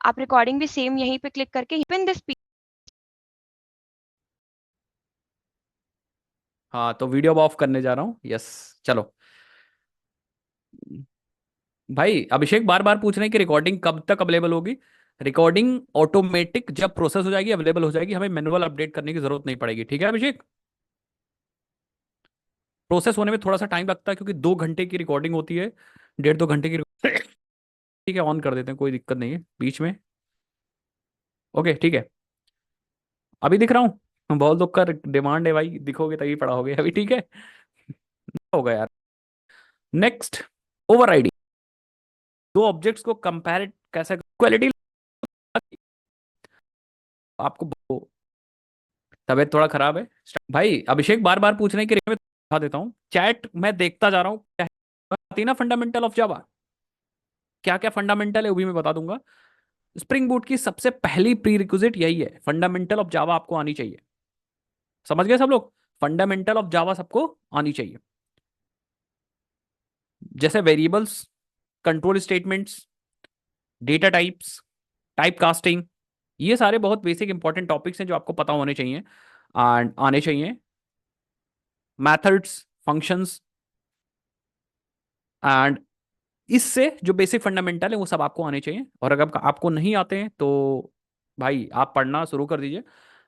आप रिकॉर्डिंग भी सेम यहीं पे क्लिक करके पिन दिस। हाँ, तो वीडियो ऑफ करने जा रहा हूँ। यस, चलो। भाई अभिषेक बार बार पूछ रहे हैं कि रिकॉर्डिंग कब तक अवेलेबल होगी। रिकॉर्डिंग ऑटोमेटिक जब प्रोसेस हो जाएगी, अवेलेबल हो जाएगी, हमें मैनुअल अपडेट करने की जरूरत नहीं पड़ेगी। ठीक है अभिषेक? प्रोसेस होने में थोड़ा सा टाइम लगता है क्योंकि 2 घंटे की रिकॉर्डिंग होती है, 1.5 2 घंटे की। ठीक है, ऑन कर देते हैं, कोई दिक्कत नहीं है बीच में। ओके ठीक है, अभी दिख रहा हूँ। बहुत लोग का डिमांड है भाई, दिखोगे तभी पढ़ा होगे अभी। ठीक है, हो गया यार। Next, over riding. दो ऑब्जेक्ट्स को कंपेयर कैसे, क्वालिटी। आपको तबीयत थोड़ा खराब है भाई। अभिषेक बार बार पूछ रहे हैं कि मैं दिखा देता हूँ, चैट मैं देखता जा रहा हूँ। क्या है ना फंडामेंटल ऑफ जावा, क्या क्या फंडामेंटल है वो भी मैं बता दूंगा। स्प्रिंग बूट की सबसे पहली प्री रिक्विजिट यही है, फंडामेंटल ऑफ जावा आपको आनी चाहिए। समझ गए सब लोग? फंडामेंटल ऑफ जावा सबको आनी चाहिए। जैसे variables, control statements, data types, type casting, ये सारे बहुत बेसिक इंपॉर्टेंट टॉपिक्स हैं जो आपको पता होने चाहिए एंड आने चाहिए। मैथड्स, फंक्शंस एंड इससे जो बेसिक फंडामेंटल है वो सब आपको आने चाहिए। और अगर आपको नहीं आते हैं तो भाई आप पढ़ना शुरू कर दीजिए।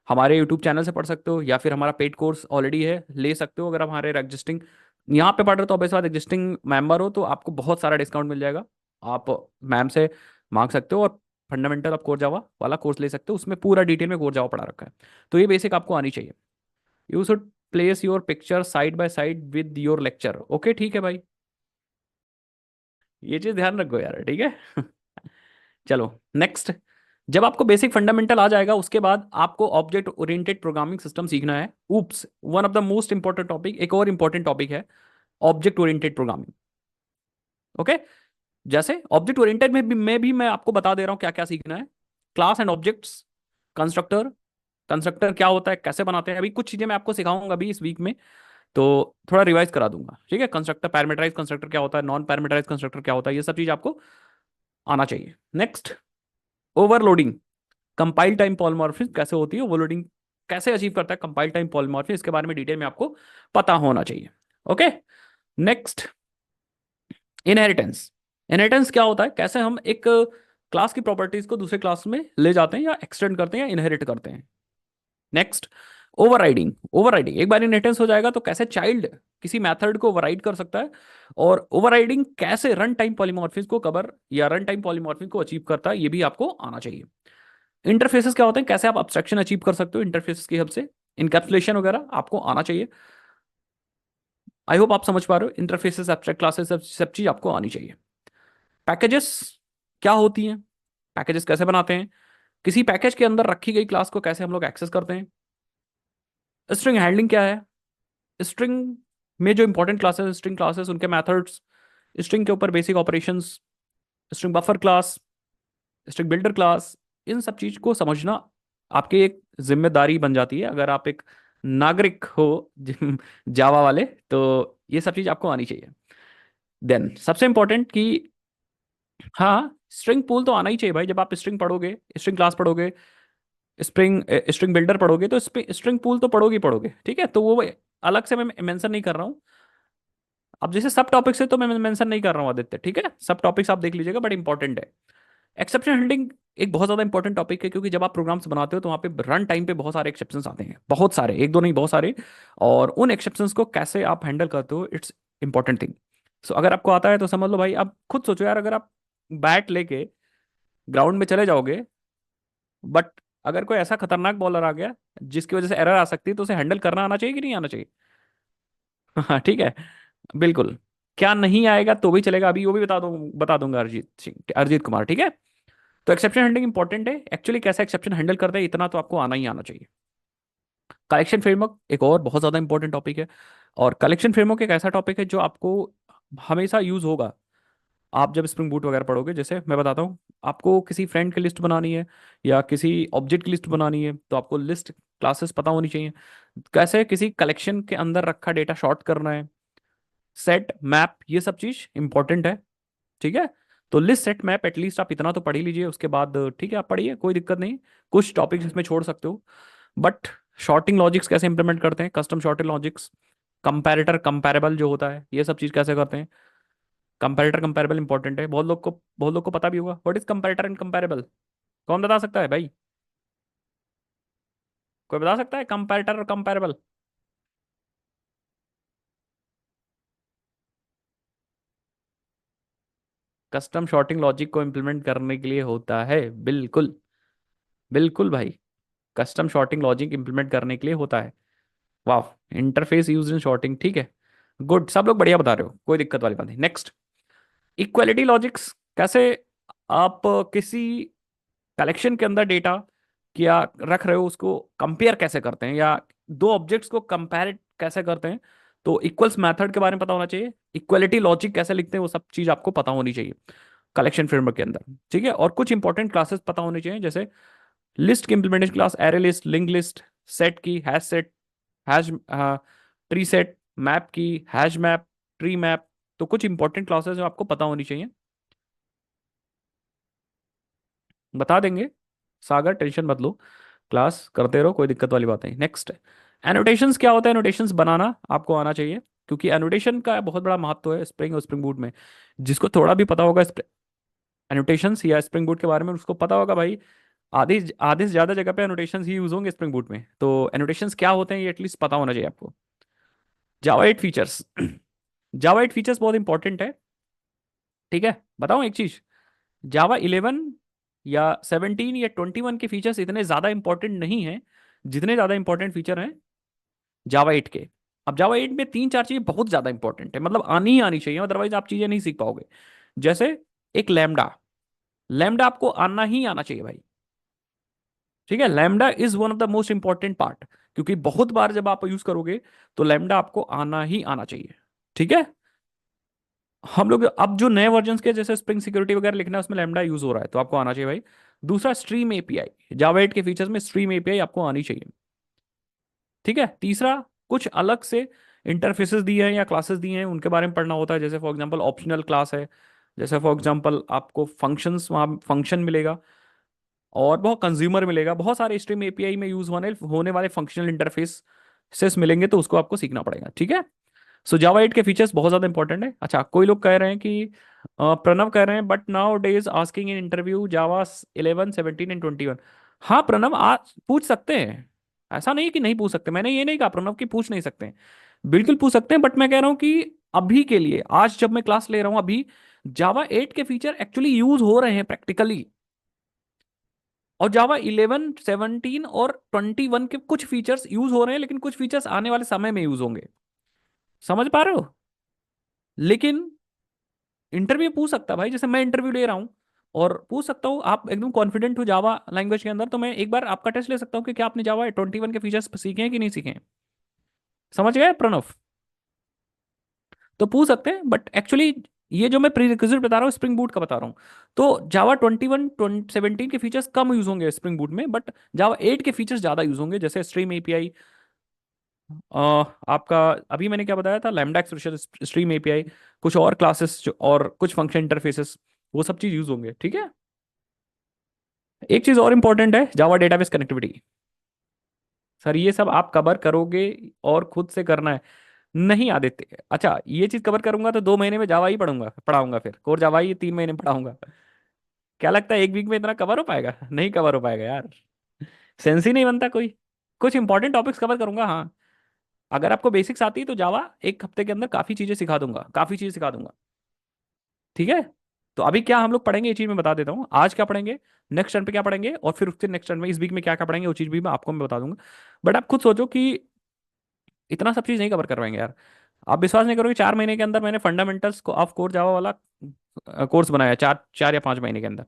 हमारे यूट्यूब चैनल से पढ़ सकते हो या फिर हमारा पेड कोर्स ऑलरेडी है, ले सकते हो। अगर आप हमारे एग्जिस्टिंग यहाँ पे पढ़ रहे हो तो ऑब्वियस बात एग्जिस्टिंग मेंबर हो तो आपको बहुत सारा डिस्काउंट मिल जाएगा। आप मैम से मांग सकते हो और फंडामेंटल ऑफ कोर जावा वाला कोर्स ले सकते हो, उसमें पूरा डिटेल में कोर जावा पढ़ा रखा है। तो ये बेसिक आपको आनी चाहिए। You should place your picture side by side with your lecture. Okay ठीक है भाई, ये चीज ध्यान रखो यार। ठीक है चलो नेक्स्ट। जब आपको बेसिक फंडामेंटल आ जाएगा उसके बाद आपको ऑब्जेक्ट ओरिएंटेड प्रोग्रामिंग सिस्टम सीखना है। Oops, one of the most important topic, एक और इंपॉर्टेंट टॉपिक है ऑब्जेक्ट ओरिएंटेड प्रोग्रामिंग। ओके, जैसे ऑब्जेक्ट ओरिएंटेड में भी मैं आपको बता दे रहा हूं क्या क्या सीखना है। Class and objects, constructor, constructor क्या होता है, कैसे बनाते हैं, अभी कुछ चीजें मैं आपको सिखाऊंगा अभी इस वीक में, तो थोड़ा रिवाइज करा दूंगा। ठीक है, कंस्ट्रक्टर, पैरामीटराइज कंस्ट्रक्टर क्या होता है, नॉन पैरामीटराइज कंस्ट्रक्टर क्या होता है, ये सब चीज आपको आना चाहिए। Next, overloading, compile time polymorphism कैसे होती है, ओवरलोडिंग कैसे अचीव करता है कंपाइल टाइम पॉलीमॉर्फिज्म, इसके बारे में डिटेल में आपको पता होना चाहिए। Okay, next, inheritance. इनहेरिटेंस क्या होता है, कैसे हम एक क्लास की प्रॉपर्टीज को दूसरे क्लास में ले जाते हैं या एक्सटेंड करते हैं या इनहेरिट करते हैं। Next, overriding. ओवरराइडिंग, एक बार इनहेरिटेंस हो जाएगा तो कैसे चाइल्ड किसी मेथड को ओवरराइड कर सकता है, और ओवरराइडिंग कैसे रन टाइम पॉलीमॉर्फिज्म को कवर या रन टाइम पॉलीमॉर्फिज्म को अचीव करता है, ये भी आपको आना चाहिए। इंटरफेसेस क्या होते हैं, कैसे आप अब्स्ट्रक्शन अचीव कर सकते हो इंटरफेसेस की हेल्प से, इनकैप्सुलेशन वगैरह आपको आना चाहिए। आई होप आप समझ पा रहे हो, इंटरफेसेस, एब्स्ट्रैक्ट क्लासेस, सब चीज आपको आनी चाहिए। पैकेजेस क्या होती हैं, पैकेजेस कैसे बनाते हैं, किसी पैकेज के अंदर रखी गई क्लास को कैसे हम लोग एक्सेस करते हैं। स्ट्रिंग हैंडलिंग क्या है, स्ट्रिंग में जो इंपॉर्टेंट क्लासेस, स्ट्रिंग क्लासेस, उनके मेथड्स, स्ट्रिंग के ऊपर basic operations, string buffer class, string builder class, इन सब चीज को समझना आपकी एक जिम्मेदारी बन जाती है अगर आप एक नागरिक हो जावा वाले, तो ये सब चीज आपको आनी चाहिए। देन सबसे इंपॉर्टेंट कि हाँ, स्ट्रिंग पूल तो आना ही चाहिए भाई। जब आप स्ट्रिंग पढ़ोगे, स्ट्रिंग क्लास पढ़ोगे, स्प्रिंग स्ट्रिंग बिल्डर पढ़ोगे तो स्ट्रिंग पूल तो पढ़ोगे ही पढ़ोगे। ठीक है, तो वो अलग से मैं मेंशन नहीं कर रहा हूँ। अब जैसे सब टॉपिक्स है तो मैं मेंशन नहीं कर रहा हूँ आदित्य। ठीक है, सब टॉपिक्स आप देख लीजिएगा, बट इंपॉर्टेंट है। एक्सेप्शन हैंडलिंग एक बहुत ज्यादा इंपॉर्टेंट टॉपिक है क्योंकि जब आप प्रोग्राम्स बनाते हो तो वहाँ पे रन टाइम पे बहुत सारे एक्सेप्शंस आते हैं, बहुत सारे, एक दो नहीं बहुत सारे। और उन एक्सेप्शंस को कैसे आप हैंडल करते हो, इट्स इंपॉर्टेंट थिंग। सो अगर आपको आता है तो समझ लो भाई। आप खुद सोचो यार, अगर आप बैट लेके ग्राउंड में चले जाओगे, बट अगर कोई ऐसा खतरनाक बॉलर आ गया जिसकी वजह से एरर आ सकती है, तो उसे हैंडल करना आना चाहिए कि नहीं आना चाहिए? हाँ ठीक है, बिल्कुल। क्या नहीं आएगा तो भी चलेगा, अभी वो भी बता दूंगा अरिजीत सिंह, अरिजीत कुमार। ठीक है, तो एक्सेप्शन हैंडलिंग इंपॉर्टेंट है। एक्चुअली कैसे एक्सेप्शन हैंडल करते हैं इतना तो आपको आना ही आना चाहिए। कलेक्शन फ्रेमवर्क एक और बहुत ज़्यादा इंपॉर्टेंट टॉपिक है। और कलेक्शन फ्रेमवर्क एक ऐसा टॉपिक है जो आपको हमेशा यूज होगा। आप जब स्प्रिंग बूट वगैरह पढ़ोगे, जैसे मैं बताता हूँ, आपको किसी फ्रेंड की लिस्ट बनानी है या किसी ऑब्जेक्ट की लिस्ट बनानी है तो आपको लिस्ट क्लासेस पता होनी चाहिए। कैसे किसी कलेक्शन के अंदर रखा डेटा शॉर्ट करना है, सेट, मैप, ये सब चीज़ इंपॉर्टेंट है। ठीक है, तो लिस्ट सेट मैप एटलीस्ट आप इतना तो पढ़ ही लीजिए, उसके बाद ठीक है आप पढ़िए, कोई दिक्कत नहीं। कुछ टॉपिक्स इसमें छोड़ सकते हो, बट शॉर्टिंग लॉजिक्स कैसे इंप्लीमेंट करते हैं, custom sorting logics, comparator comparable जो होता है, ये सब चीज़ कैसे करते हैं। कंपैरेटर कंपैरेबल इंपॉर्टेंट है, बहुत लोग को पता भी होगा what is comparator and comparable. कौन बता सकता है भाई, कोई बता सकता है कंपैरेटर और कंपैरेबल। कस्टम शॉर्टिंग लॉजिक को इंप्लीमेंट करने के लिए होता है, बिल्कुल बिल्कुल भाई, कस्टम शॉर्टिंग लॉजिक इंप्लीमेंट करने के लिए होता है। वाह, इंटरफेस यूज इन शॉर्टिंग, ठीक है, गुड, सब लोग बढ़िया बता रहे हो, कोई दिक्कत वाली बात नहीं। नेक्स्ट, इक्वालिटी लॉजिक्स, कैसे आप किसी कलेक्शन के अंदर डेटा क्या रख रहे हो, उसको कंपेयर कैसे करते हैं, या दो ऑब्जेक्ट्स को कंपेयर कैसे करते हैं। तो इक्वल्स मेथड के बारे में पता होना चाहिए, इक्वालिटी लॉजिक कैसे लिखते हैं वो सब चीज आपको पता होनी चाहिए कलेक्शन फ्रेमवर्क के अंदर, ठीक है। और कुछ इंपॉर्टेंट क्लासेस पता होनी चाहिए, जैसे लिस्ट की implementation class, array list, link list, set की, hash set, hash, tree set, map की, हैश मैप, ट्री मैप। तो कुछ इंपॉर्टेंट क्लासेस जो आपको पता होनी चाहिए, बता देंगे। सागर टेंशन मत लो, क्लास करते रहो, कोई दिक्कत वाली बात नहीं। नेक्स्ट, एनोटेशंस क्या होता है, एनोटेशंस बनाना आपको आना चाहिए, क्योंकि एनोटेशन का बहुत बड़ा महत्व है स्प्रिंग और स्प्रिंग बूट में। जिसको थोड़ा भी पता होगा एनोटेशंस या स्प्रिंग बूट के बारे में, उसको पता होगा भाई, आधी आधे से ज्यादा जगह पे एनोटेशंस ही यूज होंगे स्प्रिंग बूट में। तो एनोटेशंस क्या होते हैं ये एटलीस्ट पता होना चाहिए आपको। जावा 8 फीचर्स, जावा 8 फीचर्स बहुत इंपॉर्टेंट है, ठीक है। बताओ एक चीज, जावा 11 या 17 या 21 के फीचर्स इतने ज्यादा इंपॉर्टेंट नहीं है जितने ज्यादा इंपॉर्टेंट फीचर हैं जावा 8 के। अब जावा 8 में तीन चार चीजें बहुत ज्यादा इंपॉर्टेंट है, मतलब आनी ही आनी चाहिए, अदरवाइज आप चीजें नहीं सीख पाओगे। जैसे एक लैम्डा, लैम्डा आपको आना ही आना चाहिए भाई, ठीक है। Lambda is one of the most important part, क्योंकि बहुत बार जब आप यूज करोगे तो लैम्डा आपको आना ही आना चाहिए, ठीक है। हम लोग अब जो नए वर्जन के जैसे स्प्रिंग सिक्योरिटी वगैरह लिखना है उसमें लैम्डा यूज हो रहा है, तो आपको आना चाहिए भाई। दूसरा, स्ट्रीम एपीआई, जावा 8 के फीचर्स में स्ट्रीम एपीआई आपको आनी चाहिए, ठीक है। तीसरा, कुछ अलग से इंटरफेसेस दिए हैं या क्लासेस दिए हैं उनके बारे में पढ़ना होता है, जैसे फॉर एग्जांपल ऑप्शनल क्लास है, जैसे फॉर एग्जांपल आपको फंक्शंस, वहाँ फंक्शन मिलेगा और बहुत कंज्यूमर मिलेगा, बहुत सारे स्ट्रीम एपीआई में यूज होने वाले फंक्शनल इंटरफेसेस मिलेंगे, तो उसको आपको सीखना पड़ेगा, ठीक है। सो जावा 8 के फीचर्स बहुत ज्यादा इंपॉर्टेंट है। अच्छा, कोई लोग कह रहे हैं कि प्रणव कह रहे हैं but now days asking in interview Java 11 17 and 21। हाँ प्रणव, आज पूछ सकते हैं, ऐसा नहीं है कि नहीं पूछ सकते, मैंने ये नहीं कहा प्रणव कि पूछ नहीं सकते हैं, बिल्कुल पूछ सकते हैं, बट मैं कह रहा हूँ कि अभी के लिए, आज जब मैं क्लास ले रहा हूँ अभी, जावा 8 के फीचर एक्चुअली यूज हो रहे हैं प्रैक्टिकली, और जावा 11 17 और 21 के कुछ फीचर्स यूज हो रहे हैं, लेकिन कुछ फीचर्स आने वाले समय में यूज होंगे, समझ पा रहे हो। लेकिन इंटरव्यू पूछ सकता है भाई, जैसे मैं इंटरव्यू ले रहा हूँ और पूछ सकता हूँ, आप एकदम कॉन्फिडेंट हो जावा लैंग्वेज के अंदर, तो मैं एक बार आपका टेस्ट ले सकता हूँ कि क्या आपने जावा 21 के फीचर्स सीखे हैं कि नहीं सीखे हैं। समझ गए प्रणव, तो पूछ सकते हैं, बट एक्चुअली ये जो मैं प्री रिक्विजिट बता रहा हूँ स्प्रिंग बूट का बता रहा हूँ। तो जावा 21 17 के फीचर्स कम यूज होंगे स्प्रिंग बूट में, बट जावा 8 के फीचर्स ज्यादा यूज होंगे, जैसे स्ट्रीम एपीआई, आपका अभी मैंने क्या बताया था, लैम्डा एक्सप्रेशन, स्ट्रीम एपीआई, कुछ और क्लासेस और कुछ फंक्शन इंटरफेसेस, वो सब चीज यूज होंगे, ठीक है। एक चीज और इंपॉर्टेंट है, जावा डेटाबेस कनेक्टिविटी। सर ये सब आप कवर करोगे और खुद से करना है, नहीं आदित्य, अच्छा ये चीज कवर करूंगा तो 2 महीने में जावा ही पढ़ाऊंगा फिर कोर जावा ही 3 महीने में पढ़ाऊंगा। क्या लगता है एक वीक में इतना कवर हो पाएगा, नहीं कवर हो पाएगा यार, सेंस ही नहीं बनता कोई। कुछ इंपॉर्टेंट टॉपिक्स कवर करूंगा हाँ, अगर आपको बेसिक्स आती है तो जावा एक हफ्ते के अंदर काफी चीजें सिखा दूंगा, काफी चीजें सिखा दूंगा, ठीक है। तो अभी क्या हम लोग पढ़ेंगे ये चीज मैं बता देता हूँ, आज क्या पढ़ेंगे, नेक्स्ट टर्न पे क्या पढ़ेंगे, और फिर उसके नेक्स्ट टर्न में इस वीक में क्या क्या पढ़ेंगे वो चीज भी मैं बता दूंगा। बट आप खुद सोचो कि इतना सब चीज नहीं कवर कर पाएंगे यार, आप विश्वास नहीं करोगे 4 महीने के अंदर मैंने फंडामेंटल्स ऑफ कोर जावा वाला कोर्स बनाया, 4 4 या 5 महीने के अंदर।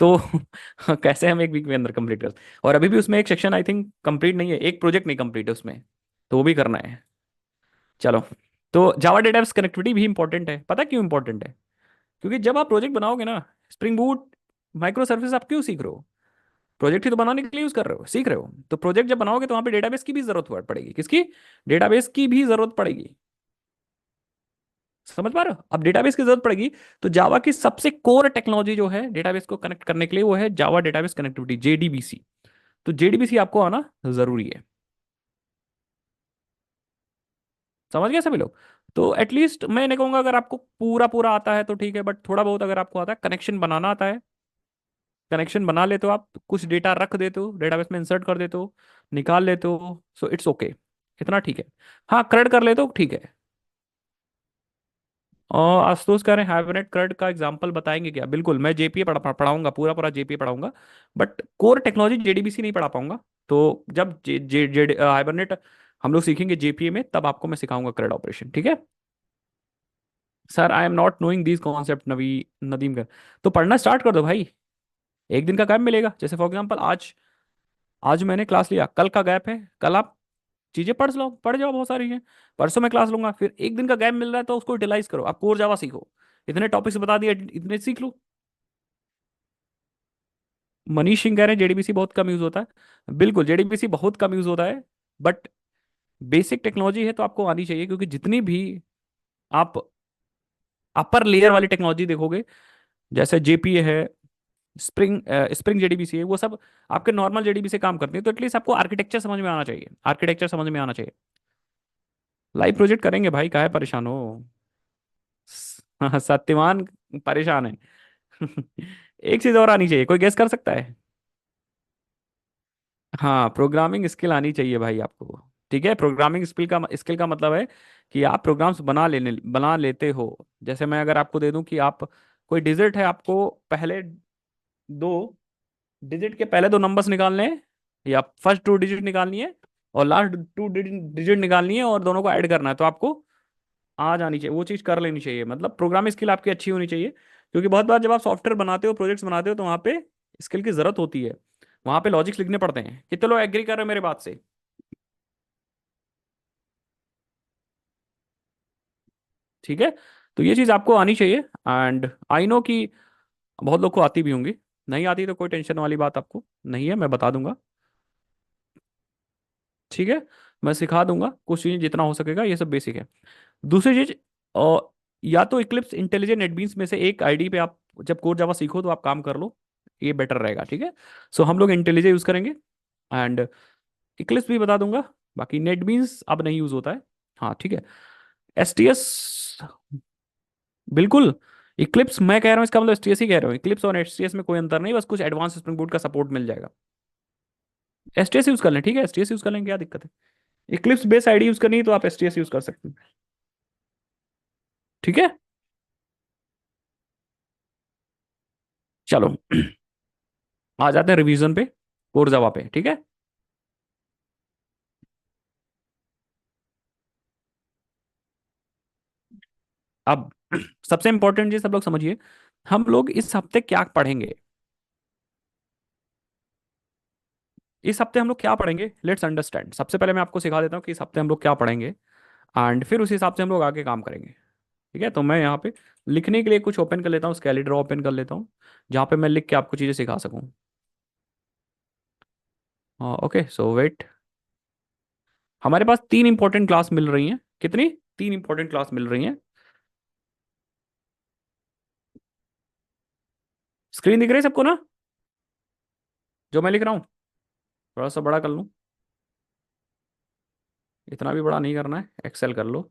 तो कैसे हम एक वीक में अंदर कंप्लीट कर, और अभी भी उसमें एक सेक्शन आई थिंक कंप्लीट नहीं है, एक प्रोजेक्ट नहीं कंप्लीट है उसमें, तो वो भी करना है। चलो, तो जावा डेटाबेस कनेक्टिविटी भी इंपॉर्टेंट है, पता क्यों इंपॉर्टेंट है, क्योंकि जब आप प्रोजेक्ट बनाओगे ना, स्प्रिंग बूट माइक्रो सर्विस आप क्यों सीख रहे हो, प्रोजेक्ट ही तो बनाने के लिए यूज कर रहे हो, सीख रहे हो, तो प्रोजेक्ट जब बनाओगे तो वहां पे डेटाबेस की भी जरूरत पड़ेगी, किसकी, डेटाबेस की भी जरूरत पड़ेगी, समझ पा रहे हो? अब डेटाबेस की जरूरत पड़ेगी, तो जावा की सबसे कोर टेक्नोलॉजी जो है डेटाबेस को कनेक्ट करने के लिए वो है जावा डेटाबेस कनेक्टिविटी, जेडीबीसी। तो जेडीबीसी आपको आना जरूरी है। समझ गए सभी लोग? तो एटलीस्ट मैं नहीं कहूंगा अगर आपको पूरा पूरा आता है तो ठीक है, बट थोड़ा बहुत अगर आपको आता है, कनेक्शन बनाना आता है, कनेक्शन बना लेते हो आप, कुछ डेटा रख देते हो डेटाबेस में, इंसर्ट कर देते हो, निकाल लेते हो, सो इट्स ओके, इतना ठीक है। हाँ, क्रेड कर लेते हो ठीक है। और आशुतोष कह रहे हैं हाइबरनेट क्रेड का एग्जांपल बताएंगे क्या? बिल्कुल, मैं जेपीए पढ़ाऊंगा, पूरा पूरा जेपीए पढ़ाऊंगा, बट कोर टेक्नोलॉजी जेडीबीसी नहीं पढ़ा पाऊंगा। तो जब जे, जे, जे, हाइबरनेट हम लोग सीखेंगे जेपीए में, तब आपको मैं सिखाऊंगा क्रेड ऑपरेशन, ठीक है? Sir I am not knowing these concept, नवी नदीम कर। तो पढ़ना स्टार्ट कर दो भाई, एक दिन का गैप मिलेगा, जैसे फॉर एग्जांपल आज, आज मैंने क्लास लिया, कल का गैप है, कल आप चीजें पढ़ लो, पढ़ जाओ, बहुत सारी हैं। परसों मैं क्लास लूंगा, फिर एक दिन का गैप मिल रहा है तो उसको यूटिलाइज करो, आप कोर जावा सीखो, इतने टॉपिक्स बता दिए, इतने सीख लो। मनीष सिंह कह रहे हैं जेडीबीसी बहुत कम यूज होता है, बिल्कुल जेडीबीसी बहुत कम यूज होता है, बट बेसिक टेक्नोलॉजी है तो आपको आनी चाहिए, क्योंकि जितनी भी आप अपर लेयर वाली टेक्नोलॉजी देखोगे, जैसे जेपीए है, स्प्रिंग स्प्रिंग जेडीबीसी है, वो सब आपके नॉर्मल जेडीबी से काम करते हैं, तो एटलीस्ट आपको आर्किटेक्चर समझ में आना चाहिए, आर्किटेक्चर समझ में आना चाहिए। लाइव प्रोजेक्ट करेंगे भाई, काहे परेशान हो? हाँ, सत्यवान परेशान है। एक चीज और आनी चाहिए, कोई गेस कर सकता है? हाँ, प्रोग्रामिंग स्किल आनी चाहिए भाई आपको। ठीक है, प्रोग्रामिंग स्किल का मतलब है कि आप प्रोग्राम्स बना लेते हो। जैसे मैं अगर आपको दे दूं कि आप, कोई डिजिट है, आपको पहले दो डिजिट के पहले दो नंबर्स निकालने हैं, या फर्स्ट टू डिजिट निकालनी है और लास्ट टू डिजिट निकालनी है, और दोनों को ऐड करना है, तो आपको आ जानी चाहिए, वो चीज़ कर लेनी चाहिए, मतलब प्रोग्रामिंग स्किल आपकी अच्छी होनी चाहिए। क्योंकि बहुत बार जब आप सॉफ्टवेयर बनाते हो, प्रोजेक्ट्स बनाते हो, तो वहाँ पे स्किल की जरूरत होती है, वहाँ पे लॉजिक्स लिखने पड़ते हैं। कितने लोग एग्री कर रहे हो मेरे बात से? ठीक है, तो ये चीज़ आपको आनी चाहिए। एंड आई नो कि बहुत लोग को आती भी होंगी, नहीं आती तो कोई टेंशन वाली बात आपको नहीं है, मैं बता दूंगा। ठीक है, मैं सिखा दूंगा कुछ चीज़, जितना हो सकेगा, ये सब बेसिक है। दूसरी चीज, और या तो इक्लिप्स इंटेलिजेंट नेटबीन्स में से एक आईडी पे आप जब कोर जावा सीखो तो आप काम कर लो, ये बेटर रहेगा, ठीक है? सो हम लोग इंटेलिजे यूज करेंगे, एंड इक्लिप्स भी बता दूंगा, बाकी नेटबीन्स अब नहीं यूज होता है। हाँ ठीक है। एसटीएस, बिल्कुल। इक्लिप्स मैं कह रहा हूँ, इसका मतलब एसटीएस ही कह रहा हूँ, इक्लिप्स और एसटीएस में कोई अंतर नहीं, बस कुछ एडवांस स्प्रिंग बूट का सपोर्ट मिल जाएगा। एसटीएस यूज कर लें, ठीक है, एसटीएस यूज कर लें, क्या दिक्कत है? इक्लिप्स बेस आईडी यूज करनी है तो आप एसटीएस यूज कर सकते हैं। ठीक है, चलो। आ जाते हैं रिवीजन पे, कोर जावा पे, ठीक है? अब सबसे इंपॉर्टेंट चीज सब लोग समझिए, हम लोग इस हफ्ते क्या पढ़ेंगे। इस हफ्ते हम लोग क्या पढ़ेंगे, लेट्स अंडरस्टैंड। सबसे पहले मैं आपको सिखा देता हूँ कि इस हफ्ते हम लोग क्या पढ़ेंगे, एंड फिर उस हिसाब से हम लोग आगे काम करेंगे। ठीक है, तो मैं यहाँ पे लिखने के लिए कुछ ओपन कर लेता हूँ, स्केलेड्रा ओपन कर लेता हूँ, जहाँ पे मैं लिख के आपको चीज़ें सिखा सकूँ। ओके, सो वेट, हमारे पास तीन इंपॉर्टेंट क्लास मिल रही हैं, कितनी? तीन इंपॉर्टेंट क्लास मिल रही हैं। स्क्रीन दिख रही है सबको ना, जो मैं लिख रहा हूँ? थोड़ा सा बड़ा कर लूँ? इतना भी बड़ा नहीं करना है, एक्सेल कर लो।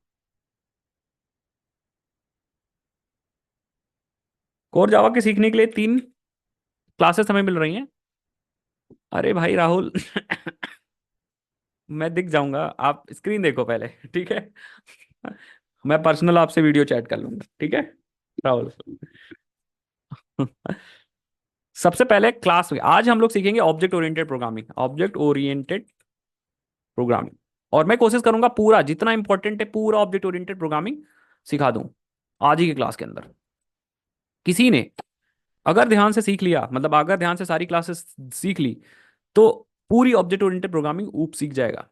कोर जावा के सीखने के लिए तीन क्लासेस हमें मिल रही हैं। अरे भाई राहुल, मैं दिख जाऊंगा, आप स्क्रीन देखो पहले। ठीक है, मैं पर्सनल आपसे वीडियो चैट कर लूंगा, ठीक है राहुल? सबसे पहले क्लास में आज हम लोग सीखेंगे object oriented programming, object oriented programming. और मैं कोशिश करूंगा पूरा जितना इंपॉर्टेंट है पूरा ऑब्जेक्ट ओरिएंटेड प्रोग्रामिंग सिखा दूं आज ही की क्लास के अंदर। किसी ने अगर ध्यान से सीख लिया, मतलब अगर ध्यान से सारी क्लासेस सीख ली, तो पूरी ऑब्जेक्ट ओरिएंटेड प्रोग्रामिंग ऊप सीख जाएगा।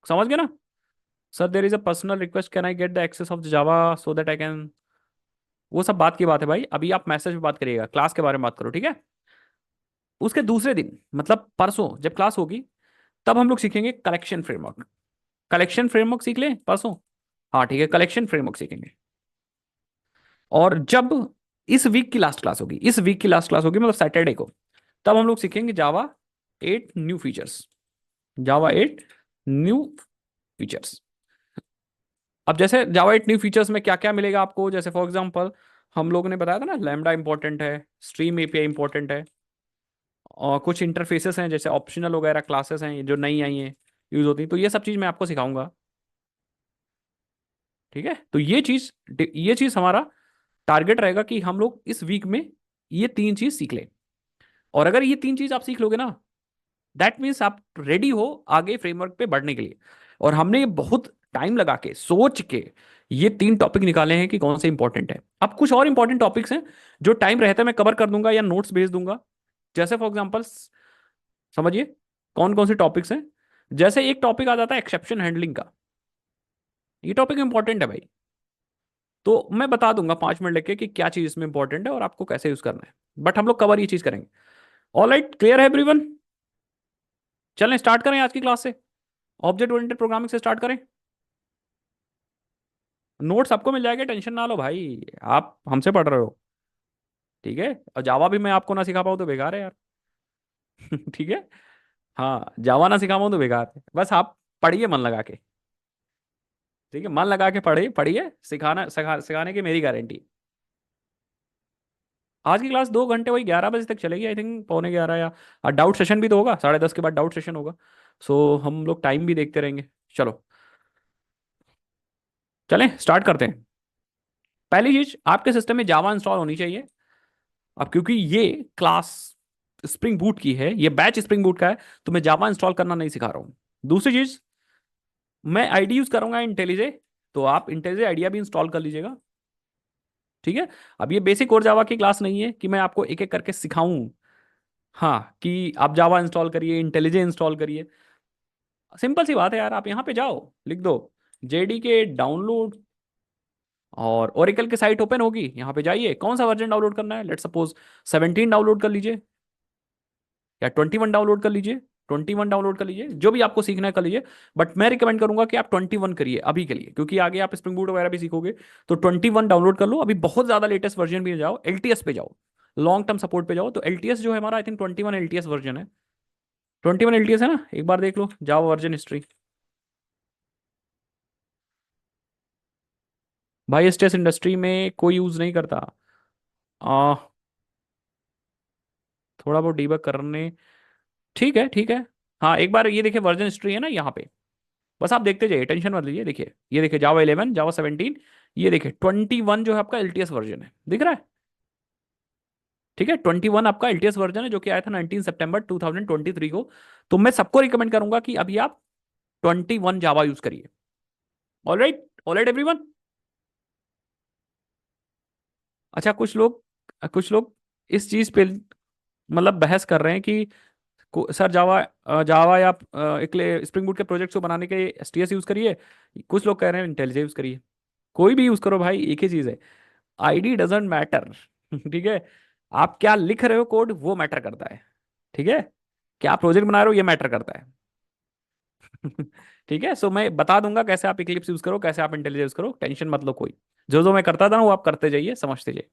समझ गए ना? Sir there is a personal request, can I get the access of Java so that I can. वो सब बात की बात है भाई, अभी आप मैसेज में बात करिएगा, क्लास के बारे में बात करो, ठीक है? उसके दूसरे दिन, मतलब परसों जब क्लास होगी, तब हम लोग सीखेंगे कलेक्शन फ्रेमवर्क। कलेक्शन फ्रेमवर्क सीख लें परसों, हाँ ठीक है, कलेक्शन फ्रेमवर्क सीखेंगे। और जब इस वीक की लास्ट क्लास होगी, इस वीक की लास्ट क्लास होगी मतलब सैटरडे को, तब हम लोग सीखेंगे जावा 8 न्यू फीचर्स। जावा 8 न्यू फीचर्स। अब जैसे जावा 8 न्यू फीचर्स में क्या क्या मिलेगा आपको, जैसे फॉर एग्जांपल हम लोगों ने बताया था ना, लैम्डा इंपॉर्टेंट है, स्ट्रीम एपीआई इंपॉर्टेंट है, और कुछ इंटरफेसेस हैं जैसे ऑप्शनल वगैरह क्लासेस हैं जो नई आई हैं, यूज होती हैं, तो ये सब चीज़ मैं आपको सिखाऊंगा। ठीक है, तो ये चीज़ हमारा टारगेट रहेगा कि हम लोग इस वीक में ये तीन चीज़ सीख लें। और अगर ये तीन चीज़ आप सीख लोगे ना, दैट मीन्स आप रेडी हो आगे फ्रेमवर्क पे बढ़ने के लिए। और हमने ये बहुत टाइम लगा के सोच के ये तीन टॉपिक निकाले हैं कि कौन से इंपॉर्टेंट है। अब कुछ और इंपॉर्टेंट टॉपिक्स हैं जो टाइम रहता है मैं कवर कर दूंगा या नोट्स भेज दूंगा। जैसे फॉर एग्जांपल समझिए कौन कौन से टॉपिक्स हैं। जैसे एक टॉपिक आ जाता है एक्सेप्शन हैंडलिंग का, ये टॉपिक इंपॉर्टेंट है भाई। तो मैं बता दूंगा 5 मिनट लेके कि क्या चीज इसमें इंपॉर्टेंट है और आपको कैसे यूज करना है, बट हम लोग कवर ये चीज करेंगे। ऑल राइट, क्लियर है एवरीवन? चलें स्टार्ट करें आज की क्लास से, ऑब्जेक्ट ओरिएंटेड प्रोग्रामिंग से स्टार्ट करें। नोट्स आपको मिल जाएगा, टेंशन ना लो भाई, आप हमसे पढ़ रहे हो। ठीक है, और जावा भी मैं आपको ना सिखा पाऊँ तो बेकार है यार। ठीक है, हाँ जावा ना सिखा पाऊँ तो बेकार है, बस आप पढ़िए मन लगा के। ठीक है, मन लगा के पढ़िए पढ़िए, सिखाने की मेरी गारंटी। आज की क्लास 2 घंटे वही 11 बजे तक चलेगी, आई थिंक पौने 11 या डाउट सेशन भी तो होगा, 10:30 के बाद डाउट सेशन होगा। सो हम लोग टाइम भी देखते रहेंगे। चलो चलें स्टार्ट करते हैं। पहली चीज, आपके सिस्टम में जावा इंस्टॉल होनी चाहिए। अब क्योंकि ये क्लास स्प्रिंग बूट की है, ये बैच स्प्रिंग बूट का है, तो मैं जावा इंस्टॉल करना नहीं सिखा रहा हूँ। दूसरी चीज, मैं आईडी यूज करूंगा इंटेलिजे, तो आप इंटेलिजे आइडिया भी इंस्टॉल कर लीजिएगा। ठीक है, अब ये बेसिक और जावा की क्लास नहीं है कि मैं आपको एक एक करके सिखाऊं। हाँ, कि आप जावा इंस्टॉल करिए, इंटेलिजे इंस्टॉल करिए। सिंपल सी बात है यार, आप यहाँ पे जाओ, लिख दो जेडी के डाउनलोड, और ओरेकल की साइट ओपन होगी, यहाँ पे जाइए, कौन सा वर्जन डाउनलोड करना है, लेट सपोज 17 डाउनलोड कर लीजिए या 21 डाउनलोड कर लीजिए। 21 डाउनलोड कर लीजिए, जो भी आपको सीखना है कर लीजिए। बट मैं रिकमेंड करूंगा कि आप 21 करिए अभी के लिए, क्योंकि आगे आप स्प्रिंग बूट वगैरह भी सीखोगे। तो 21 डाउनलोड कर लो, अभी बहुत ज्यादा लेटेस्ट वर्जन भी जाओ, एलटीएस पे जाओ, लॉन्ग टर्म सपोर्ट पे जाओ। तो एलटीएस जो है हमारा, आई थिंक 21 एलटीएस वर्जन है। 21 एलटीएस है ना, एक बार देख लो जावा वर्जन हिस्ट्री। भाई स्टेस इंडस्ट्री में कोई यूज नहीं करता। आ, थोड़ा बहुत डीबग करने, ठीक है ठीक है। हाँ एक बार ये देखिए वर्जन हिस्ट्री है ना यहाँ पे, बस आप देखते जाइए, टेंशन मत लीजिए। देखिए ये देखिए जावा 11, जावा 17, ये देखिए 21 जो है आपका एलटीएस वर्जन है, दिख रहा है? ठीक है, 21 आपका एलटीएस वर्जन है जो कि आया था 19 सितंबर 2023 को। तो मैं सबको रिकमेंड करूंगा कि अभी आप 21 जावा यूज करिए। All right everyone. अच्छा, कुछ लोग इस चीज पे मतलब बहस कर रहे हैं कि सर जावा या एक स्प्रिंग बूट के प्रोजेक्ट्स को बनाने के एसटीएस यूज करिए। कुछ लोग कह रहे हैं इंटेलिजे यूज करिए। कोई भी यूज करो भाई, एक ही चीज है, आईडी डजेंट मैटर। ठीक है, आप क्या लिख रहे हो कोड वो मैटर करता है। ठीक है, क्या प्रोजेक्ट बना रहे हो ये मैटर करता है। ठीक है, सो मैं बता दूंगा कैसे आप इक्लिप्स यूज करो, कैसे आप इंटेलिजेंस यूज करो, टेंशन मत लो कोई। जो जो मैं करता था ना वो आप करते जाइए, समझते जाइए।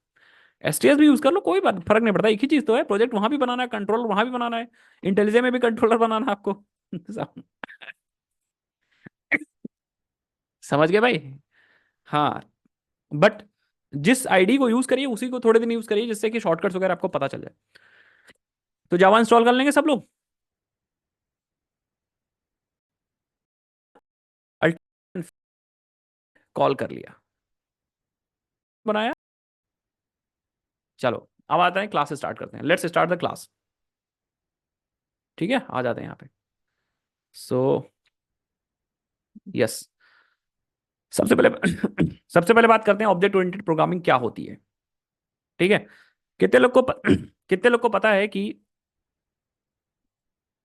एसटीएस भी यूज कर लो, कोई बात फर्क नहीं पड़ता, एक ही चीज तो है, प्रोजेक्ट वहां भी बनाना है, कंट्रोलर वहां भी बनाना है, इंटेलिजेंस में भी कंट्रोलर बनाना है आपको। समझ गए भाई? हाँ, बट जिस आईडी को यूज करिए उसी को थोड़े दिन यूज करिए, जिससे कि शॉर्टकट्स वगैरह आपको पता चल जाए। तो जावा इंस्टॉल कर लेंगे सब लोग। अल्ट कॉल कर लिया, बनाया। चलो अब आते हैं क्लास स्टार्ट करते हैं, लेट्स स्टार्ट द क्लास। ठीक है, आ जाते हैं यहाँ पे। सो यस, सबसे पहले सबसे पहले बात करते हैं ऑब्जेक्ट ओरिएंटेड प्रोग्रामिंग क्या होती है। ठीक है, कितने लोग को पता है कि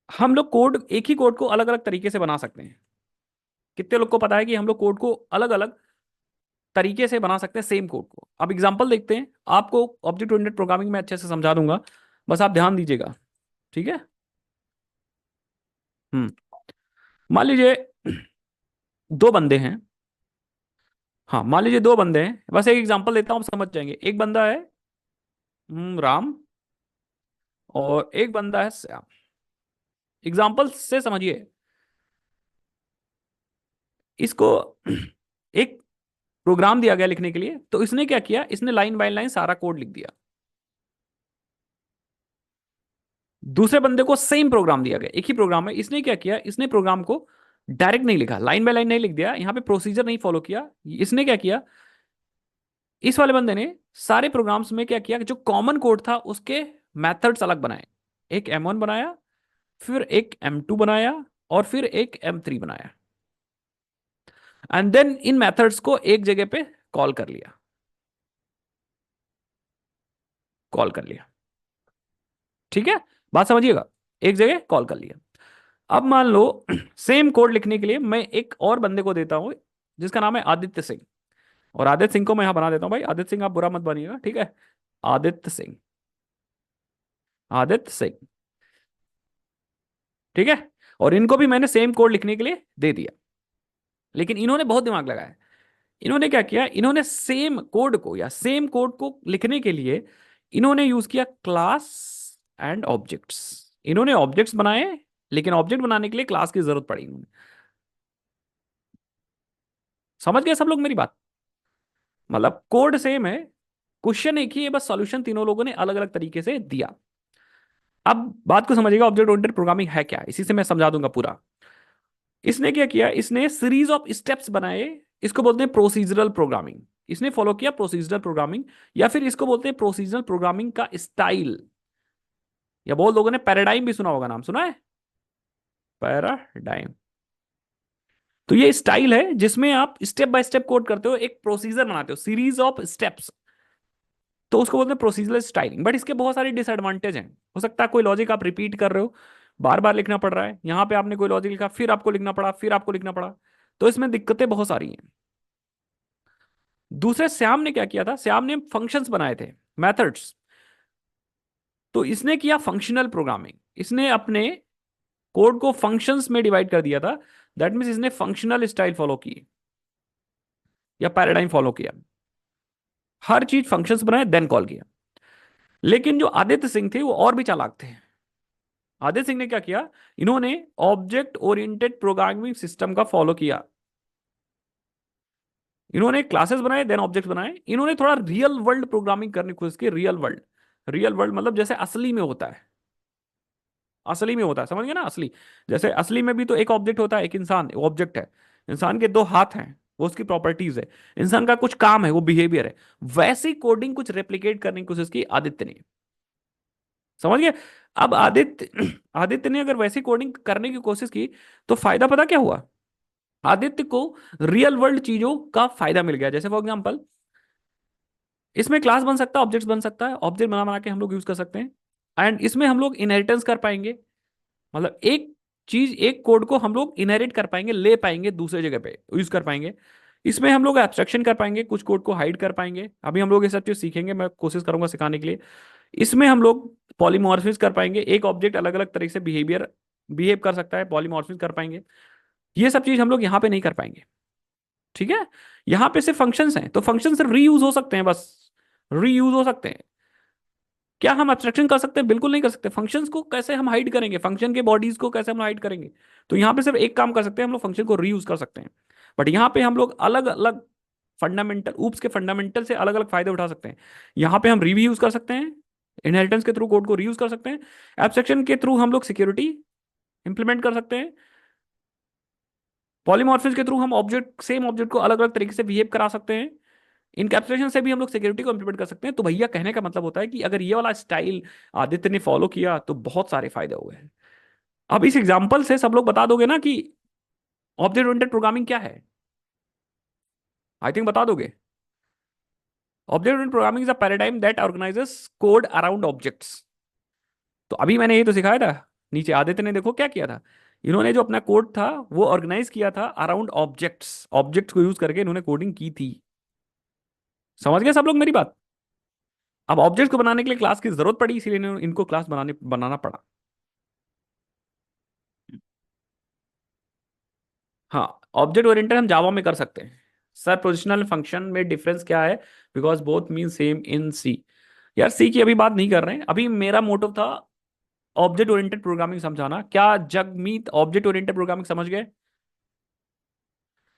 हम लोग कोड, एक ही कोड को अलग अलग तरीके से बना सकते हैं? कितने लोग को पता है कि हम लोग कोड को अलग अलग तरीके से बना सकते हैं सेम कोड को? अब एग्जांपल देखते हैं, आपको ऑब्जेक्ट ओरिएंटेड प्रोग्रामिंग में अच्छे से समझा दूंगा, बस आप ध्यान दीजिएगा। ठीक है, हम्म मान लीजिए दो बंदे हैं, हाँ, मान लीजिए दो बंदे हैं, बस एक एग्जांपल देता हूँ, आप समझ जाएंगे। एक बंदा है राम, और एक बंदा है श्याम। एग्जांपल से समझिए इसको। एक प्रोग्राम दिया गया लिखने के लिए, तो इसने क्या किया, इसने लाइन बाय लाइन सारा कोड लिख दिया। दूसरे बंदे को सेम प्रोग्राम दिया गया, एक ही प्रोग्राम है, इसने क्या किया, इसने प्रोग्राम को डायरेक्ट नहीं लिखा, लाइन बाय लाइन नहीं लिख दिया, यहां पे प्रोसीजर नहीं फॉलो किया। इसने क्या किया, इस वाले बंदे ने सारे प्रोग्राम्स में क्या किया, जो कॉमन कोड था उसके मेथड्स अलग बनाए। एक M1 बनाया, फिर एक M2 बनाया, और फिर एक M3 बनाया, एंड देन इन मेथड्स को एक जगह पे कॉल कर लिया, कॉल कर लिया। ठीक है, बात समझिएगा, एक जगह कॉल कर लिया। अब मान लो सेम कोड लिखने के लिए मैं एक और बंदे को देता हूं, जिसका नाम है आदित्य सिंह। और आदित्य सिंह को मैं यहां बना देता हूं, भाई आदित्य सिंह, आप बुरा मत बनिएगा, ठीक है। आदित्य सिंह, आदित्य सिंह, ठीक है। और इनको भी मैंने सेम कोड लिखने के लिए दे दिया, लेकिन इन्होंने बहुत दिमाग लगाया। इन्होंने क्या किया, इन्होंने सेम कोड को या सेम कोड को लिखने के लिए इन्होंने यूज किया क्लास एंड ऑब्जेक्ट्स। इन्होंने ऑब्जेक्ट्स बनाए, लेकिन ऑब्जेक्ट बनाने के लिए क्लास की जरूरत पड़ी इन्होंने। समझ गए सब लोग मेरी बात? मतलब कोड सेम है, क्वेश्चन एक ही है, बस सॉल्यूशन तीनों लोगों ने अलग अलग तरीके से दिया। अब बात को समझिएगा, ऑब्जेक्ट ओरिएंटेड प्रोग्रामिंग है क्या, इसी से मैं समझा दूंगा पूरा। इसने क्या किया, इसने सीरीज ऑफ स्टेप्स बनाए, इसको बोलते हैं प्रोसीजरल प्रोग्रामिंग। इसने फॉलो किया प्रोसीजरल प्रोग्रामिंग, या फिर इसको बोलते हैं प्रोसीजरल प्रोग्रामिंग का स्टाइल, या बहुत लोगों ने पैराडाइम भी सुना होगा, नाम सुना है, पैराडाइम। तो ये स्टाइल है जिसमें आप स्टेप बाय स्टेप कोड करते हो, एक प्रोसीजर बनाते हो, सीरीज ऑफ स्टेप्स। तो उसको बोलते हैं प्रोसीजरल स्टाइलिंग। बट इसके बहुत सारे डिसएडवांटेज हैं। हो सकता है कोई लॉजिक आप रिपीट कर रहे हो, बार बार लिखना पड़ रहा है, यहां पे आपने कोई लॉजिक लिखा, फिर आपको लिखना पड़ा, फिर आपको लिखना पड़ा, तो इसमें दिक्कतें बहुत सारी हैं। दूसरे श्याम ने क्या किया था, श्याम ने फंक्शंस बनाए थे, मेथड्स। तो इसने किया फंक्शनल प्रोग्रामिंग, इसने अपने कोड को फंक्शंस में डिवाइड कर दिया था। दैट मीन्स इसने फंक्शनल स्टाइल फॉलो की या पैराडाइम फॉलो किया, हर चीज फंक्शंस बनाए देन कॉल किया। लेकिन जो आदित्य सिंह थे वो और भी चालाक थे। आदित्य सिंह ने क्या किया, इन्होंने ऑब्जेक्ट ओरिएंटेड प्रोग्रामिंग सिस्टम का फॉलो किया। इन्होंने क्लासेस बनाए देन ऑब्जेक्ट बनाए, इन्होंने थोड़ा रियल वर्ल्ड प्रोग्रामिंग करने की कोशिश की। रियल वर्ल्ड, रियल वर्ल्ड मतलब जैसे असली में होता है, असली में होता है, समझ गए ना, असली। जैसे असली में भी तो एक ऑब्जेक्ट होता है, एक इंसान ऑब्जेक्ट है। इंसान के दो हाथ हैं, वो उसकी प्रॉपर्टीज है। इंसान का कुछ काम है, वो बिहेवियर है। वैसी कोडिंग कुछ रेप्लिकेट करने की कोशिश की आदित्य ने, समझ गए। अब आदित्य आदित्य ने अगर वैसी कोडिंग करने की कोशिश की, तो फायदा पता क्या हुआ, आदित्य को रियल वर्ल्ड चीजों का फायदा मिल गया। जैसे फॉर एग्जांपल, इसमें क्लास बन सकता है, ऑब्जेक्ट्स बन सकता है, ऑब्जेक्ट बना बना के हम लोग यूज कर सकते हैं। एंड इसमें हम लोग इनहेरिटेंस कर पाएंगे, मतलब एक चीज, एक कोड को हम लोग इनहेरिट कर पाएंगे, ले पाएंगे, दूसरे जगह पे यूज कर पाएंगे। इसमें हम लोग एब्स्ट्रक्शन कर पाएंगे, कुछ कोड को हाइड कर पाएंगे। अभी हम लोग ये सब चीज सीखेंगे, मैं कोशिश करूंगा सिखाने के लिए। इसमें हम लोग पॉलीमॉर्फिज्म कर पाएंगे, एक ऑब्जेक्ट अलग अलग तरीके से बिहेव कर सकता है, पॉलीमॉर्फिज्म कर पाएंगे। ये सब चीज हम लोग यहाँ पे नहीं कर पाएंगे, ठीक है। यहाँ पे सिर्फ फंक्शंस हैं, तो फंक्शन सिर्फ रीयूज हो सकते हैं, बस रीयूज हो सकते हैं। क्या हम एब्स्ट्रक्शन कर सकते हैं? बिल्कुल नहीं कर सकते। फंक्शंस को कैसे हम हाइड करेंगे, फंक्शन के बॉडीज को कैसे हम हाइड करेंगे? तो यहाँ पे सिर्फ एक काम कर सकते हैं, हम लोग फंक्शन को रीयूज कर सकते हैं। बट यहाँ पे हम लोग अलग अलग फंडामेंटल, ऊप्स के फंडामेंटल से अलग अलग फायदे उठा सकते हैं। यहाँ पे हम री भी यूज कर सकते हैं, इनहेरिटेंस के थ्रू कोड को रीयूज कर सकते हैं। एब्स्ट्रक्शन के थ्रू हम लोग सिक्योरिटी इंप्लीमेंट कर सकते हैं। पॉलीमॉर्फिज्म के थ्रू हम ऑब्जेक्ट, सेम ऑब्जेक्ट को अलग अलग तरीके से बिहेव करा सकते हैं। इनकैप्सुलेशन से भी हम लोग सिक्योरिटी को इंप्लीमेंट कर सकते हैं। तो भैया कहने का मतलब होता है कि अगर ये वाला स्टाइल आदित्य ने फॉलो किया, तो बहुत सारे फायदे हो गए। अब इस एग्जांपल से सब लोग बता दोगे ना कि ऑब्जेक्ट ओरिएंटेड प्रोग्रामिंग क्या है? आई थिंक बता दोगे। Object oriented programming is a paradigm that organises code around objects. तो अभी मैंने ये तो सिखाया था, नीचे आदित्य ने देखो क्या किया था। इन्होंने जो अपना कोड था वो ऑर्गेनाइज किया था अराउंड ऑब्जेक्ट्स, ऑब्जेक्ट्स को यूज करके इन्होंने कोडिंग की थी। समझ गए सब लोग मेरी बात? अब ऑब्जेक्ट को बनाने के लिए क्लास की जरूरत पड़ी, इसीलिए इनको क्लास बनाना पड़ा। हाँ, ऑब्जेक्ट ओरिएंटेड हम जावा में कर सकते हैं, सर पोजिशनल फंक्शन में डिफरेंस क्या है? Because both mean same in C. यार सी की अभी बात नहीं कर रहे हैं, अभी मेरा मोटिव था ऑब्जेक्ट ओरिएंटेड प्रोग्रामिंग समझाना। क्या जगमीत ऑब्जेक्ट ओरिएंटेड प्रोग्रामिंग समझ गए?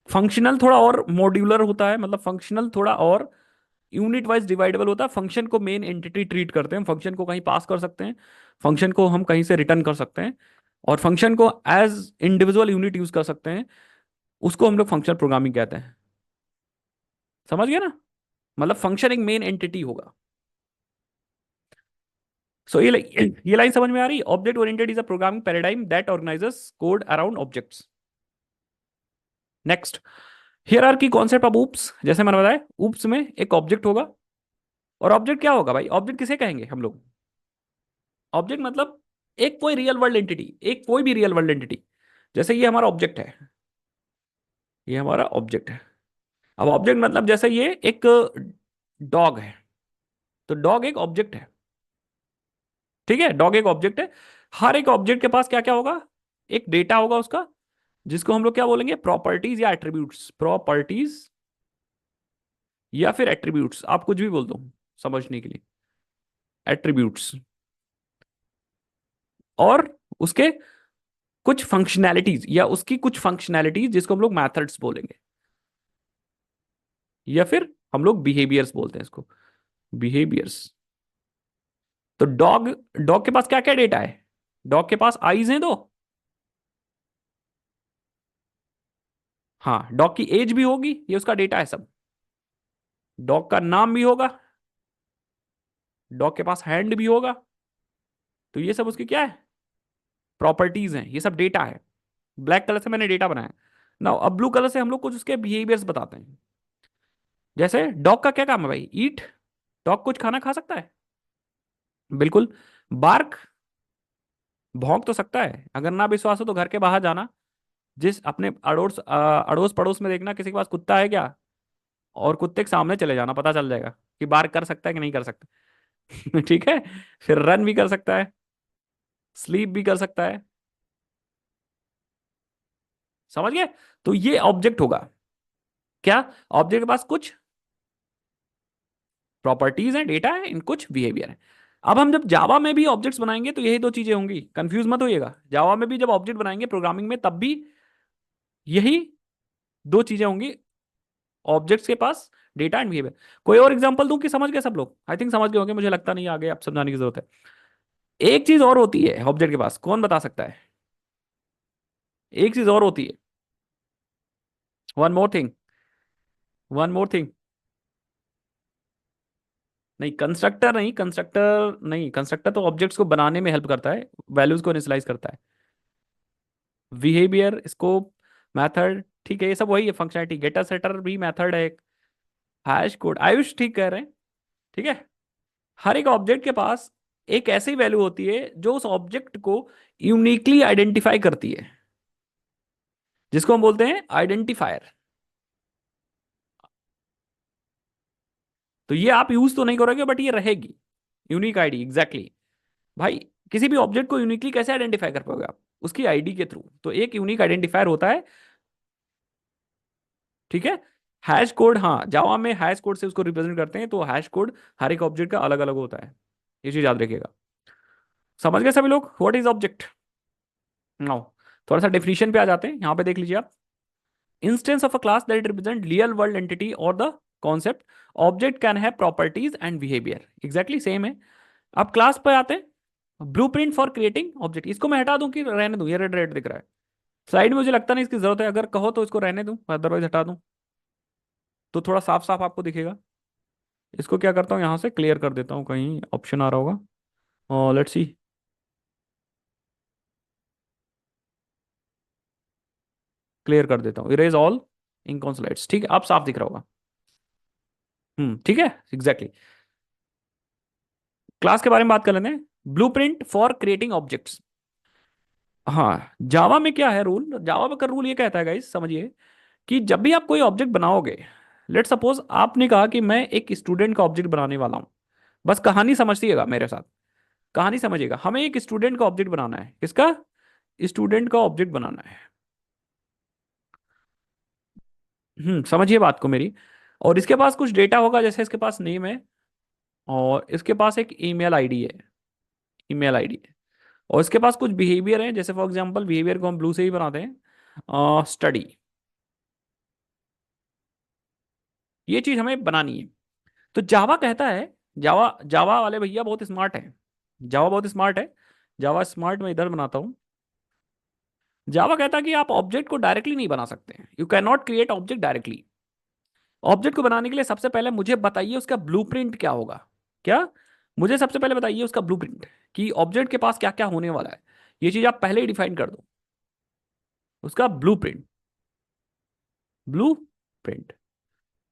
फंक्शनल थोड़ा और मॉड्यूलर होता है, मतलब फंक्शनल थोड़ा और यूनिट वाइज डिवाइडेबल होता है। फंक्शन को मेन एंटिटी ट्रीट करते हैं, फंक्शन को कहीं पास कर सकते हैं, फंक्शन को हम कहीं से रिटर्न कर सकते हैं, और फंक्शन को एज इंडिविजुअल यूनिट यूज कर सकते हैं। उसको हम लोग फंक्शनल प्रोग्रामिंग कहते हैं। समझ गया ना? मतलब फंक्शन एक मेन एंटिटी होगा। सो ये लाइन समझ में आ रही? Object oriented is a programming paradigm that organises code around objects. Next, hierarchy concept of OOPs. जैसे मैंने बताया, ऊप्स में एक ऑब्जेक्ट होगा, और ऑब्जेक्ट क्या होगा भाई? ऑब्जेक्ट किसे कहेंगे हम लोग? ऑब्जेक्ट मतलब एक कोई रियल वर्ल्ड एंटिटी, एक कोई भी रियल वर्ल्ड एंटिटी। जैसे ये हमारा ऑब्जेक्ट है, ये हमारा ऑब्जेक्ट है। अब ऑब्जेक्ट मतलब जैसे ये एक डॉग है, तो डॉग एक ऑब्जेक्ट है। ठीक है, डॉग एक ऑब्जेक्ट है। हर एक ऑब्जेक्ट के पास क्या क्या होगा? एक डेटा होगा उसका, जिसको हम लोग क्या बोलेंगे? प्रॉपर्टीज या एट्रीब्यूट्स। प्रॉपर्टीज या फिर एट्रीब्यूट्स, आप कुछ भी बोल दो समझने के लिए। एट्रीब्यूट्स और उसके कुछ फंक्शनैलिटीज, या उसकी कुछ फंक्शनैलिटीज जिसको हम लोग मैथड्स बोलेंगे, या फिर हम लोग बिहेवियर्स बोलते हैं इसको, बिहेवियर्स। तो डॉग, डॉग के पास क्या क्या डेटा है? डॉग के पास आईज हैं दो। हाँ, डॉग की एज भी होगी, ये उसका डेटा है सब। डॉग का नाम भी होगा, डॉग के पास हैंड भी होगा। तो ये सब उसकी क्या है? प्रॉपर्टीज हैं, ये सब डेटा है। ब्लैक कलर से मैंने डेटा बनाया ना। अब ब्लू कलर से हम लोग कुछ उसके बिहेवियर्स बताते हैं। जैसे डॉग का क्या काम है भाई? ईट। डॉग कुछ खाना खा सकता है? बिल्कुल। बार्क, भौंक तो सकता है। अगर ना विश्वास हो तो घर के बाहर जाना, जिस अपने अड़ोस पड़ोस में देखना किसी के पास कुत्ता है क्या, और कुत्ते के सामने चले जाना, पता चल जाएगा कि बार्क कर सकता है कि नहीं कर सकता। ठीक है। फिर रन भी कर सकता है, स्लीप भी कर सकता है। समझ गए? तो ये ऑब्जेक्ट होगा क्या? ऑब्जेक्ट के पास कुछ प्रॉपर्टीज हैं, डेटा है, इन कुछ बिहेवियर है। अब हम जब जावा में भी ऑब्जेक्ट्स बनाएंगे तो यही दो चीजें होंगी, कंफ्यूज मत होइएगा। जावा में भी जब ऑब्जेक्ट बनाएंगे प्रोग्रामिंग में, तब भी यही दो चीजें होंगी, ऑब्जेक्ट्स के पास डेटा एंड बिहेवियर। कोई और एग्जांपल दूं कि समझ गए सब लोग? आई थिंक समझ गए होंगे, मुझे लगता नहीं आगे आप समझाने की जरूरत है। एक चीज और होती है ऑब्जेक्ट के पास, कौन बता सकता है? एक चीज और होती है, one more thing, one more thing. नहीं, कंस्ट्रक्टर नहीं, कंस्ट्रक्टर नहीं, कंस्ट्रक्टर तो ऑब्जेक्ट्स को बनाने में हेल्प करता है, वैल्यूज को इनिशियलाइज करता है। बिहेवियर, स्कोप, मेथड, ठीक है, ये सब वही है। फंक्शनलिटी, गेटर सेटर भी मेथड है एक। हैश कोड, आयुष ठीक कह रहे हैं। ठीक है। हर एक ऑब्जेक्ट के पास एक ऐसी वैल्यू होती है जो उस ऑब्जेक्ट को यूनिकली आइडेंटिफाई करती है, जिसको हम बोलते हैं आइडेंटिफायर। तो ये आप यूज तो नहीं करोगे, बट ये रहेगी यूनिक आईडी। एग्जैक्टली भाई, किसी भी ऑब्जेक्ट को यूनिकली कैसे आइडेंटिफाई कर पाओगे आप? उसकी आईडी के थ्रू। तो एक यूनिक आइडेंटिफायर होता है। ठीक है। हैश कोड, हाँ, जावा में हैश कोड से उसको रिप्रेजेंट करते हैं, तो हैश कोड हर एक ऑब्जेक्ट का अलग अलग होता है। ये चीज याद रखिएगा। समझ गए सभी लोग व्हाट इज ऑब्जेक्ट? नाउ थोड़ा सा डेफिनेशन पे आ जाते हैं, यहां पे देख लीजिए आप। Instance of a class that represent real world entity और the concept object can have properties and behaviour. Exactly same है। अब क्लास पे आते हैं। ब्लूप्रिंट फॉर क्रिएटिंग ऑब्जेक्ट, इसको मैं हटा दूं कि रहने दूं? ये रेड रेड दिख रहा है स्लाइड में, मुझे लगता नहीं इसकी जरूरत है। अगर कहो तो इसको रहने दूं, अदरवाइज हटा दूं तो थोड़ा साफ साफ आपको दिखेगा। इसको क्या करता हूँ, यहाँ से क्लियर कर देता हूँ, कहीं ऑप्शन आ रहा होगा। लेट्स सी, क्लियर कर देता हूँ, इरेज ऑल इनकॉन्सोलेट्स। ठीक है, अब साफ दिख रहा होगा। ठीक है, एग्जैक्टली। क्लास के बारे में बात कर लेते हैं। Blueprint for creating objects. हाँ, जावा में क्या है रूल? जावा का रूल ये कहता है गाइस, समझिए, कि जब भी आप कोई ऑब्जेक्ट बनाओगे, लेट सपोज आपने कहा कि मैं एक स्टूडेंट का ऑब्जेक्ट बनाने वाला हूं। बस कहानी समझिएगा मेरे साथ, कहानी समझिएगा। हमें एक स्टूडेंट का ऑब्जेक्ट बनाना है। किसका? स्टूडेंट का ऑब्जेक्ट बनाना है। समझिए बात को मेरी। और इसके पास कुछ डेटा होगा, जैसे इसके पास नेम है और इसके पास एक ईमेल आईडी है, ईमेल आईडी है। और इसके पास कुछ बिहेवियर है, जैसे फॉर एग्जांपल बिहेवियर को हम ब्लू से ही बनाते हैं, स्टडी। ये चीज हमें बनानी है। तो जावा कहता है, जावा जावा वाले भैया बहुत स्मार्ट है, जावा बहुत स्मार्ट है। जावा स्मार्ट मैं इधर बनाता हूँ। जावा कहता है कि आप ऑब्जेक्ट को डायरेक्टली नहीं बना सकते, you can not create object directly. Object को बनाने के लिए सबसे पहले मुझे बताइए उसका ब्लूप्रिंट क्या होगा। क्या? मुझे सबसे पहले बताइए उसका ब्लूप्रिंट, कि ऑब्जेक्ट के पास क्या क्या होने वाला है। ये चीज आप पहले ही डिफाइन कर दो, उसका ब्लूप्रिंट। ब्लूप्रिंट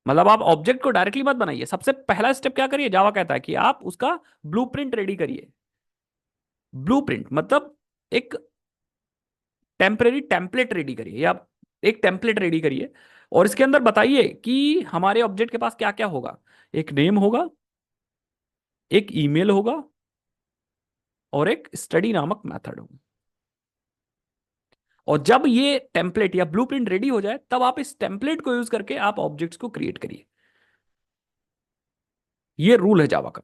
मतलब आप ऑब्जेक्ट को डायरेक्टली मत बनाइए, सबसे पहला स्टेप क्या करिए, जावा कहता है कि आप उसका ब्लूप्रिंट रेडी करिए। ब्लूप्रिंट मतलब एक टेम्परेरी टेम्पलेट रेडी करिए, या एक टेम्पलेट रेडी करिए। और इसके अंदर बताइए कि हमारे ऑब्जेक्ट के पास क्या क्या होगा। एक नेम होगा, एक ईमेल होगा, और एक स्टडी नामक मेथड होगा। और जब ये टेम्पलेट या ब्लूप्रिंट रेडी हो जाए, तब आप इस टेम्पलेट को यूज करके आप ऑब्जेक्ट्स को क्रिएट करिए। ये रूल है जावा का।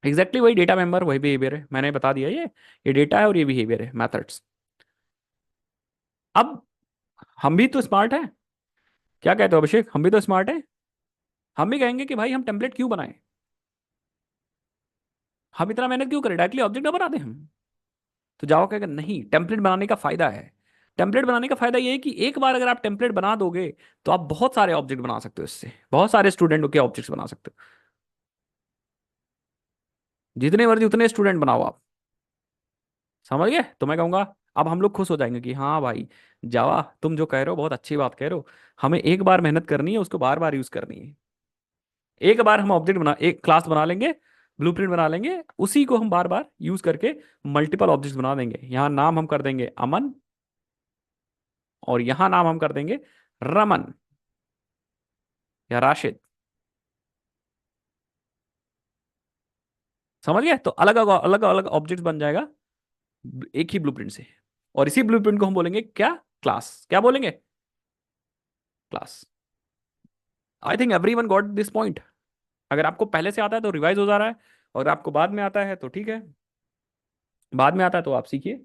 एग्जैक्टली वही डेटा मेंबर वही बिहेवियर है, मैंने बता दिया। ये डेटा है और ये बिहेवियर है, मेथड्स। अब हम भी तो स्मार्ट है, क्या कहते हो अभिषेक, हम भी तो स्मार्ट है। हम भी कहेंगे कि भाई हम टेम्पलेट क्यों बनाएं, हम इतना मेहनत क्यों करें, डायरेक्टली ऑब्जेक्ट ना बना दें हम। तो जावा कहेगा नहीं, टेम्पलेट बनाने का फायदा है। टेम्पलेट बनाने का फायदा ये है कि एक बार अगर आप टेम्पलेट बना दोगे, तो आप बहुत सारे ऑब्जेक्ट बना सकते हो, इससे बहुत सारे स्टूडेंट के ऑब्जेक्ट्स बना सकते हो। जितने मर्जी उतने स्टूडेंट बनाओ आप। समझ गए? तो मैं कहूंगा अब हम लोग खुश हो जाएंगे कि हाँ भाई, जावा तुम जो कह रहे हो बहुत अच्छी बात कह रहे हो। हमें एक बार मेहनत करनी है, उसको बार बार यूज करनी है। एक बार हम ऑब्जेक्ट बना, एक क्लास बना लेंगे, ब्लूप्रिंट बना लेंगे, उसी को हम बार बार यूज करके मल्टीपल ऑब्जेक्ट्स बना देंगे। यहाँ नाम हम कर देंगे अमन, और यहाँ नाम हम कर देंगे रमन या राशिद। समझ गए? तो अलग अलग अलग ऑब्जेक्ट्स बन जाएगा एक ही ब्लूप्रिंट से। और इसी ब्लूप्रिंट को हम बोलेंगे क्या? क्लास। क्या बोलेंगे? Class. I think everyone got this point. अगर आपको पहले से आता है तो रिवाइज हो जा रहा है, और आपको बाद में आता है तो ठीक है, बाद में आता है तो आप सीखिए।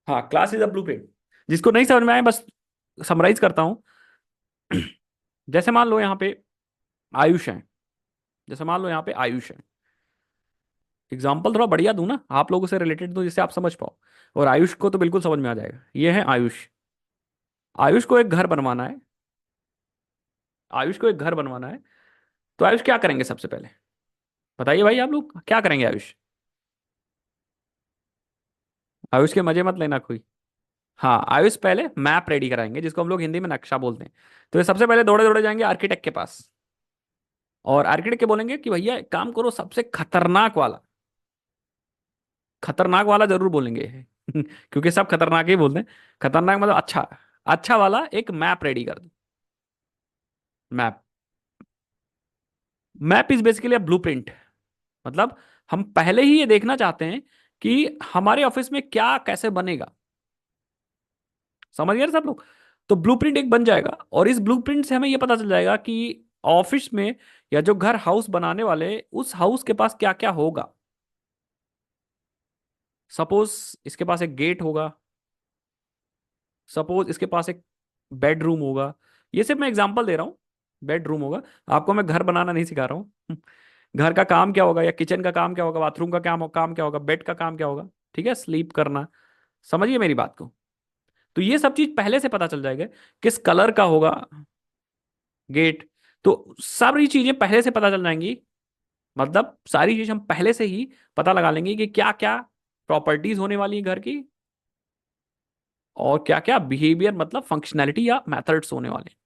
हाँ, क्लास इज अ ब्लूप्रिंट। जिसको नहीं समझ में आए, बस समराइज करता हूं। जैसे मान लो यहाँ पे आयुष है, जैसे मान लो यहाँ पे आयुष है। एग्जाम्पल थोड़ा बढ़िया दूं ना, आप लोगों से रिलेटेड दूं जिससे आप समझ पाओ। और आयुष को तो बिल्कुल समझ में आ जाएगा। ये है आयुष। आयुष को एक घर बनवाना है, आयुष को एक घर बनवाना है। तो आयुष क्या करेंगे सबसे पहले? बताइए भाई, आप लोग क्या करेंगे आयुष? आयुष के मजे मत लेना कोई। हाँ, आयुष पहले मैप रेडी कराएंगे, जिसको हम लोग हिंदी में नक्शा बोलते हैं। तो ये सबसे पहले दौड़े दौड़े जाएंगे आर्किटेक्ट के पास, और आर्किटेक्ट के बोलेंगे कि भैया एक काम करो, सबसे खतरनाक वाला, खतरनाक वाला जरूर बोलेंगे क्योंकि सब खतरनाक ही बोलते हैं। खतरनाक मतलब अच्छा, अच्छा वाला एक मैप रेडी कर दो। Map, map is basically a blueprint. मतलब हम पहले ही ये देखना चाहते हैं कि हमारे ऑफिस में क्या कैसे बनेगा। समझ गए ना सब लोग? तो ब्लूप्रिंट एक बन जाएगा, और इस ब्लूप्रिंट से हमें यह पता चल जाएगा कि ऑफिस में या जो घर हाउस बनाने वाले, उस हाउस के पास क्या क्या होगा। सपोज इसके पास एक गेट होगा, सपोज इसके पास एक बेडरूम होगा। ये सिर्फ मैं एग्जांपल दे रहा हूँ। बेडरूम होगा। आपको मैं घर बनाना नहीं सिखा रहा हूँ घर का काम क्या होगा, या किचन का काम क्या होगा, बाथरूम का काम क्या होगा, बेड का काम क्या होगा। ठीक है, स्लीप करना। समझिए मेरी बात को। तो ये सब चीज पहले से पता चल जाएगा। किस कलर का होगा गेट। तो सारी चीजें पहले से पता चल जाएंगी। मतलब सारी चीज हम पहले से ही पता लगा लेंगे कि क्या क्या प्रॉपर्टीज होने वाली है घर की, और क्या क्या बिहेवियर मतलब फंक्शनैलिटी या मेथड्स होने वाले हैं।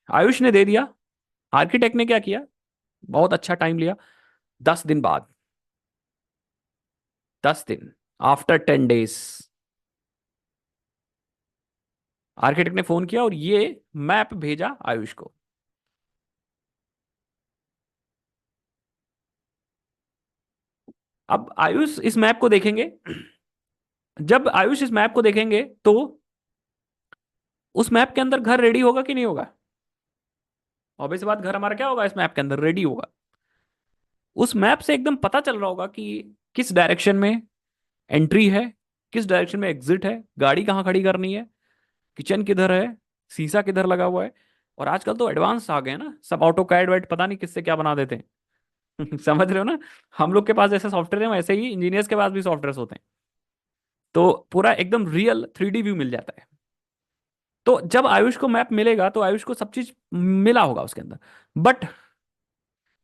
आयुष ने दे दिया, आर्किटेक्ट ने क्या किया, बहुत अच्छा टाइम लिया। 10 दिन बाद, 10 दिन, आफ्टर 10 डेज, आर्किटेक्ट ने फोन किया और ये मैप भेजा आयुष को। अब आयुष इस मैप को देखेंगे, जब आयुष इस मैप को देखेंगे तो उस मैप के अंदर घर रेडी होगा कि नहीं होगा? ऑब्वियस बात, घर हमारा क्या होगा, इस मैप के अंदर रेडी होगा। उस मैप से एकदम पता चल रहा होगा कि किस डायरेक्शन में एंट्री है, किस डायरेक्शन में एग्जिट है, गाड़ी कहाँ खड़ी करनी है, किचन किधर है, शीशा किधर लगा हुआ है। और आजकल तो एडवांस आ गए हैं ना सब, ऑटो कैड वैड पता नहीं किससे क्या बना देते हैं। समझ रहे हो ना? हम लोग के पास जैसे सॉफ्टवेयर है वैसे ही इंजीनियर्स के पास भी सॉफ्टवेयर होते हैं। तो पूरा एकदम रियल 3D व्यू मिल जाता है। तो जब आयुष को मैप मिलेगा तो आयुष को सब चीज मिला होगा उसके अंदर। बट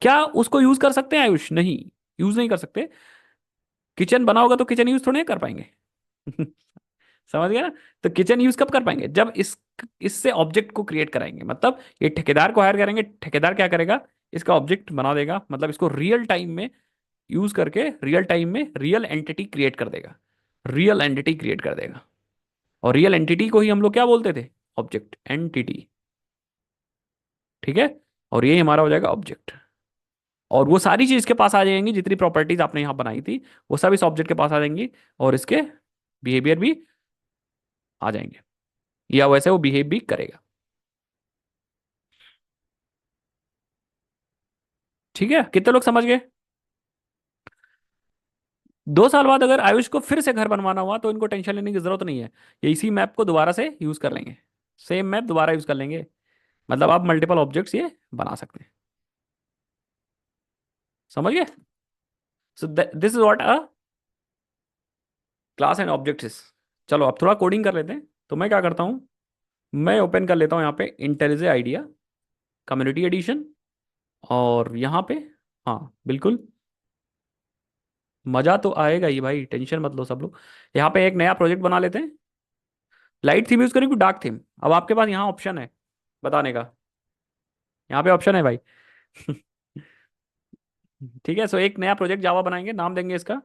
क्या उसको यूज कर सकते हैं आयुष? नहीं, यूज नहीं कर सकते। किचन बना होगा तो किचन यूज थोड़ी ना कर पाएंगे। समझ गया ना? तो किचन यूज कब कर पाएंगे? जब इससे ऑब्जेक्ट को क्रिएट कराएंगे, मतलब ये ठेकेदार को हायर करेंगे, ठेकेदार क्या करेगा, इसका ऑब्जेक्ट बना देगा, मतलब इसको रियल टाइम में यूज करके रियल टाइम में रियल एंटिटी क्रिएट कर देगा, रियल एंटिटी क्रिएट कर देगा। और रियल एंटिटी को ही हम लोग क्या बोलते थे? Object, entity. ठीक है? और ये हमारा हो जाएगा ऑब्जेक्ट। और वो सारी चीज इसके पास आ जाएंगी, जितनी प्रॉपर्टीज आपने यहां बनाई थी वो सब इस ऑब्जेक्ट के पास आ जाएंगी, और इसके बिहेवियर भी आ जाएंगे, या वैसे वो बिहेव भी करेगा। ठीक है? कितने लोग समझ गए? 2 साल बाद अगर आयुष को फिर से घर बनवाना हुआ तो इनको टेंशन लेने की जरूरत नहीं है, ये इसी मैप को दोबारा से यूज कर लेंगे, सेम मैप दोबारा यूज कर लेंगे। मतलब आप मल्टीपल ऑब्जेक्ट्स ये बना सकते हैं। समझ गए? So this is what a class and object is. चलो अब थोड़ा कोडिंग कर लेते हैं। तो मैं क्या करता हूँ, मैं ओपन कर लेता हूँ यहाँ पे इंटेलिजे आइडिया कम्युनिटी एडिशन, और यहाँ पे, हाँ बिल्कुल, मजा तो आएगा ही भाई, टेंशन मत लो सब लोग। यहाँ पे एक नया प्रोजेक्ट बना लेते हैं। लाइट थीम यूज करें कि डार्क थीम? अब आपके पास यहाँ ऑप्शन है बताने का, यहाँ पे ऑप्शन है भाई। ठीक है, सो एक नया प्रोजेक्ट जावा बनाएंगे, नाम देंगे इसका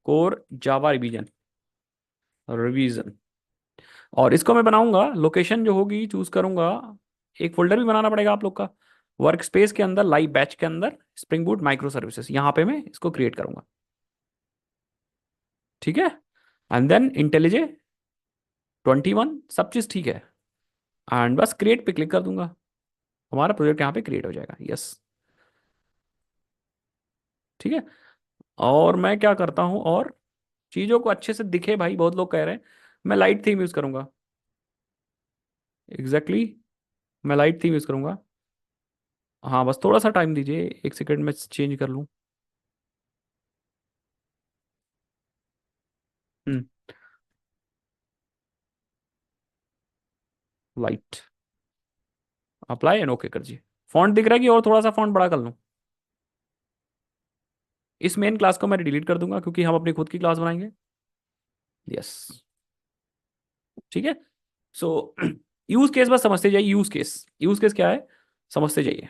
कोर जावा रिवीजन, रिवीजन। और इसको मैं बनाऊंगा, लोकेशन जो होगी चूज करूंगा, एक फोल्डर भी बनाना पड़ेगा आप लोग का, वर्क स्पेस के अंदर, लाइव बैच के अंदर, स्प्रिंग बूट माइक्रो सर्विसेज, यहाँ पे मैं इसको क्रिएट करूंगा। ठीक है? एंड देन इंटेलिजे 21, सब चीज ठीक है। एंड बस क्रिएट पे क्लिक कर दूंगा, हमारा प्रोजेक्ट यहाँ पे क्रिएट हो जाएगा। यस। ठीक है। और मैं क्या करता हूँ, और चीज़ों को अच्छे से दिखे भाई, बहुत लोग कह रहे हैं, मैं लाइट थीम यूज़ करूंगा। एग्जैक्टली exactly, मैं लाइट थीम यूज़ करूंगा। हाँ बस थोड़ा सा टाइम दीजिए, 1 सेकेंड में चेंज कर लूँ। हम्म। लाइट, अप्लाई एंड ओके कर दीजिए। फॉन्ट दिख रहा है कि और थोड़ा सा फॉन्ट बड़ा कर लूँ? इस मेन क्लास को मैं डिलीट कर दूंगा क्योंकि हम अपनी खुद की क्लास बनाएंगे। यस। ठीक है। सो यूज केस बस समझते जाइए, यूज केस, यूज केस क्या है समझते जाइए,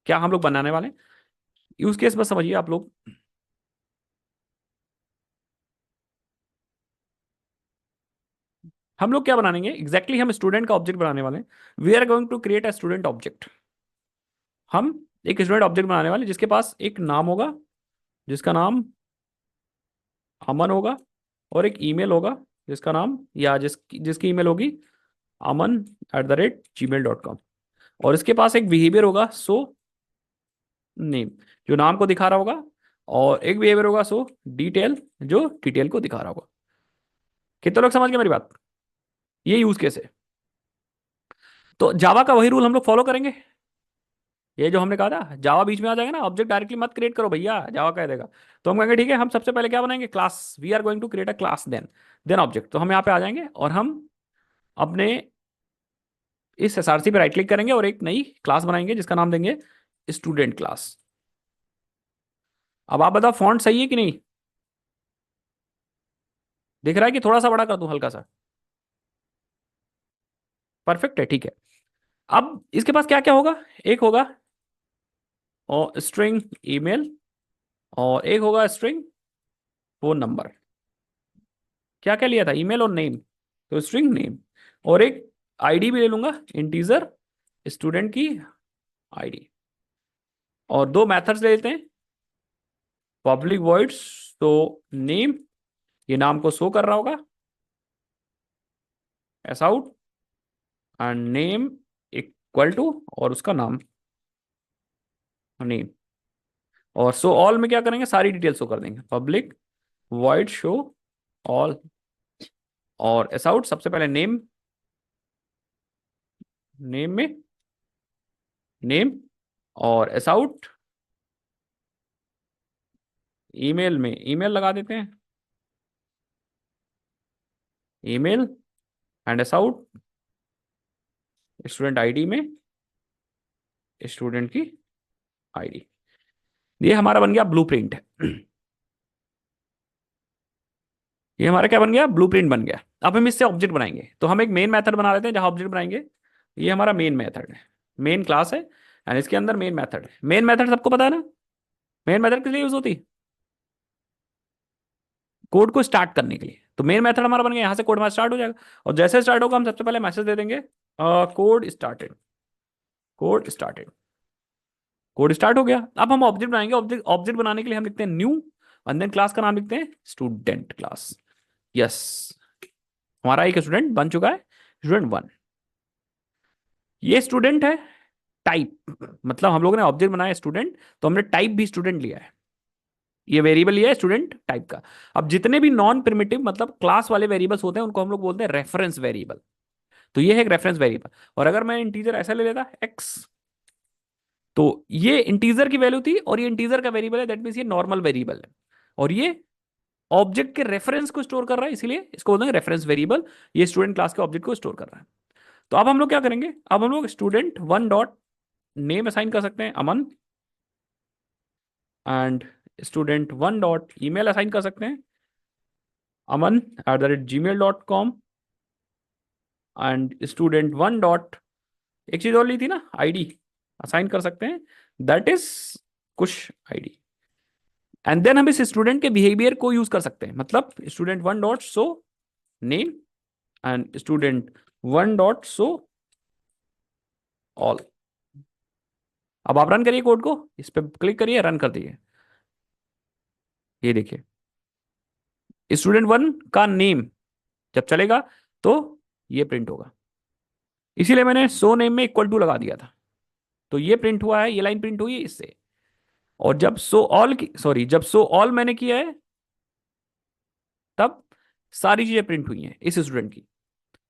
क्या हम लोग बनाने वाले हैं, यूज केस बस समझिए आप लोग। हम लोग क्या बनाएंगे एग्जैक्टली, हम स्टूडेंट का ऑब्जेक्ट बनाने वाले हैं। We are going to create a student object. हम एक स्टूडेंट ऑब्जेक्ट बनाने वाले जिसके पास एक नाम होगा, जिसका नाम अमन होगा, और एक ईमेल होगा जिसका नाम, या जिसकी ईमेल होगी aman@gmail.com। और इसके पास एक बिहेवियर होगा सो नेम, जो नाम को दिखा रहा होगा, और एक बिहेवियर होगा सो डिटेल, जो डिटेल को दिखा रहा होगा। कितने लोग समझ गए मेरी बात? ये यूज केस है। तो जावा का वही रूल हम लोग फॉलो करेंगे। ये जो हमने कहा था जावा बीच में आ जाएगा ना, ऑब्जेक्ट डायरेक्टली मत क्रिएट करो भैया, जावा कह देगा। तो हम कहेंगे ठीक है, हम सबसे पहले क्या बनाएंगे, class, we are going to create a class, then object. तो हम यहाँ पे आ जाएंगे और हम अपने इस एसआरसी पे राइट क्लिक करेंगे और एक नई क्लास बनाएंगे जिसका नाम देंगे स्टूडेंट क्लास। अब आप बताओ फॉन्ट सही है कि नहीं? दिख रहा है कि थोड़ा सा बड़ा कर दूं, हल्का सा? परफेक्ट है, ठीक है। अब इसके पास क्या क्या होगा, एक होगा और स्ट्रिंग ईमेल, और एक होगा स्ट्रिंग फोन नंबर। क्या क्या लिया था, ईमेल और नेम, तो स्ट्रिंग नेम। और एक आईडी भी ले लूंगा, इंटीजर स्टूडेंट की आईडी। और 2 मेथड्स ले लेते हैं, पब्लिक वॉइड शो नेम, ये नाम को शो कर रहा होगा, s out and name equal to, और उसका नाम नेम, और शो ऑल में क्या करेंगे, सारी डिटेल शो कर देंगे, पब्लिक वॉइड शो ऑल, और एस आउट सबसे पहले नेम, नेम में नेम, और एस आउट ईमेल में ईमेल लगा देते हैं, email, and S out student ID में स्टूडेंट की आईडी। ये हमारा बन गया ब्लूप्रिंट। ये हमारा क्या बन गया, ब्लूप्रिंट बन गया। अब हम इससे ऑब्जेक्ट बनाएंगे, तो हम एक मेन मेथड बना लेते हैं जहां ऑब्जेक्ट बनाएंगे। ये हमारा मेन मेथड है, मेन क्लास है, एंड इसके अंदर मेन मेथड है। मेन मेथड सबको पता है ना, मेन मेथड किस लिए यूज होती है, कोड को स्टार्ट करने के लिए। तो मेन मेथड हमारा बन गया, यहां से कोड हमारा स्टार्ट हो जाएगा, और जैसे स्टार्ट होगा हम सबसे पहले मैसेज दे देंगे code started, code started, code start हो गया। अब हम ऑब्जेक्ट बनाएंगे, ऑब्जेक्ट ऑब्जेक्ट बनाने के लिए हम लिखते हैं न्यू, एंड देन क्लास का नाम लिखते हैं स्टूडेंट क्लास। यस, हमारा एक स्टूडेंट बन चुका है, स्टूडेंट वन। ये स्टूडेंट है, टाइप मतलब हम लोगों ने ऑब्जेक्ट बनाया स्टूडेंट, तो हमने टाइप भी स्टूडेंट लिया है, ये वेरिएबल लिया है स्टूडेंट टाइप का। अब जितने भी नॉन प्रिमिटिव मतलब क्लास वाले वेरिएबल्स होते हैं उनको हम लोग बोलते हैं रेफरेंस वेरिएबल। तो ये है एक रेफरेंस वेरिएबल, और अगर मैं इंटीजर ऐसा ले लेता एक्स, तो ये इंटीजर की वैल्यू थी, और ये इंटीजर का वेरिएबल है, दैट मींस ये नॉर्मल वेरिएबल है, और ये ऑब्जेक्ट के रेफरेंस को स्टोर कर रहा है, इसीलिए इसको बोलते हैं रेफरेंस वेरिएबल। ये स्टूडेंट क्लास के ऑब्जेक्ट को स्टोर कर रहा है। तो अब हम लोग क्या करेंगे, अब हम लोग student one dot name assign कर सकते हैं Aman, and student one dot email assign कर सकते हैं aman@gmail.com, and student one dot एक चीज और ली थी ना, आईडी असाइन कर सकते हैं, दैट इज कुछ आईडी। एंड देन हम इस स्टूडेंट के बिहेवियर को यूज कर सकते हैं, मतलब student one dot show name and student one dot show all. अब आप रन करिए कोड को, इस पर क्लिक करिए, रन कर दिए। ये देखिए स्टूडेंट वन का नेम जब चलेगा तो ये प्रिंट होगा, इसीलिए मैंने सो नेम में इक्वल टू लगा दिया था, तो ये प्रिंट हुआ है, ये लाइन प्रिंट हुई है इससे। और जब सो ऑल की सॉरी जब सो ऑल मैंने किया है तब सारी चीजें प्रिंट हुई हैं इस स्टूडेंट की।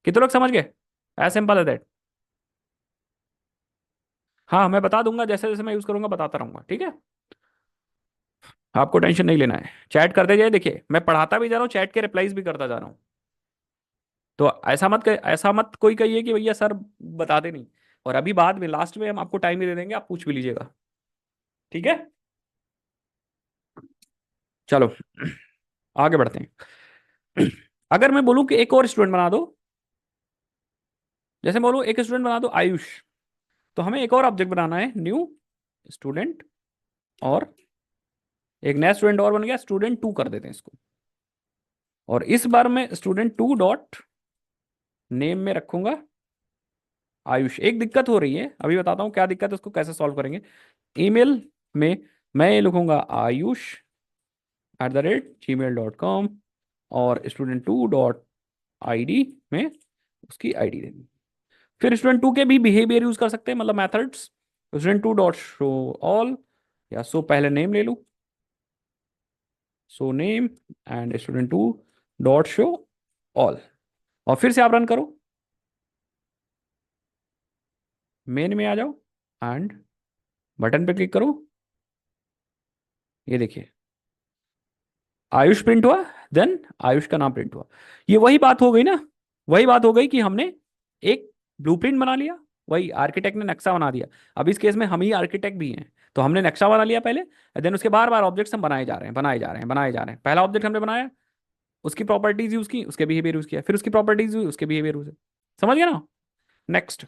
कितने लोग समझ गए, एज सिंपल एज दैट। हाँ मैं बता दूंगा, जैसे जैसे मैं यूज करूंगा बताता रहूंगा, ठीक है। आपको टेंशन नहीं लेना है, चैट करते जाइए, देखिए मैं पढ़ाता भी जा रहा हूँ, चैट के रिप्लाईज भी करता जा रहा हूँ। तो ऐसा मत कोई कहिए कि भैया सर बताते नहीं। और अभी बाद में लास्ट में हम आपको टाइम ही दे देंगे, आप पूछ भी लीजिएगा, ठीक है। चलो आगे बढ़ते हैं। अगर मैं बोलूं कि एक और स्टूडेंट बना दो, जैसे बोलूं एक स्टूडेंट बना दो आयुष, तो हमें एक और ऑब्जेक्ट बनाना है, न्यू स्टूडेंट, और एक नया स्टूडेंट और बन गया, स्टूडेंट टू कर देते हैं इसको। और इस बार मैं स्टूडेंट टू डॉट नेम में रखूंगा आयुष। एक दिक्कत हो रही है, अभी बताता हूँ क्या दिक्कत है, उसको कैसे सॉल्व करेंगे। ईमेल में मैं ये लिखूंगा ayush@gmail.com, और student to dot I D में उसकी आईडी देनी। फिर स्टूडेंट टू के भी बिहेवियर यूज कर सकते हैं, मतलब methods, student to dot show all, या सो पहले नेम ले लूँ, so name and student to dot show all, और फिर से आप रन करो, मेन में आ जाओ एंड बटन पे क्लिक करो। ये देखिए आयुष प्रिंट हुआ, देन आयुष का नाम प्रिंट हुआ। ये वही बात हो गई ना, वही बात हो गई कि हमने एक ब्लूप्रिंट बना लिया, वही आर्किटेक्ट ने नक्शा बना दिया। अब इस केस में हम ही आर्किटेक्ट भी हैं, तो हमने नक्शा बना लिया पहले, देन उसके बार बार ऑब्जेक्ट्स हम बनाए जा रहे हैं, बनाए जा रहे हैं, बनाए जा रहे हैं। पहला ऑब्जेक्ट हमने बनाया, उसकी प्रॉपर्टीज यूज की, उसके बिहेवियर यूज किया, फिर उसकी प्रॉपर्टीज हुई, उसके बिहेवियर यूज। समझ गया ना। नेक्स्ट,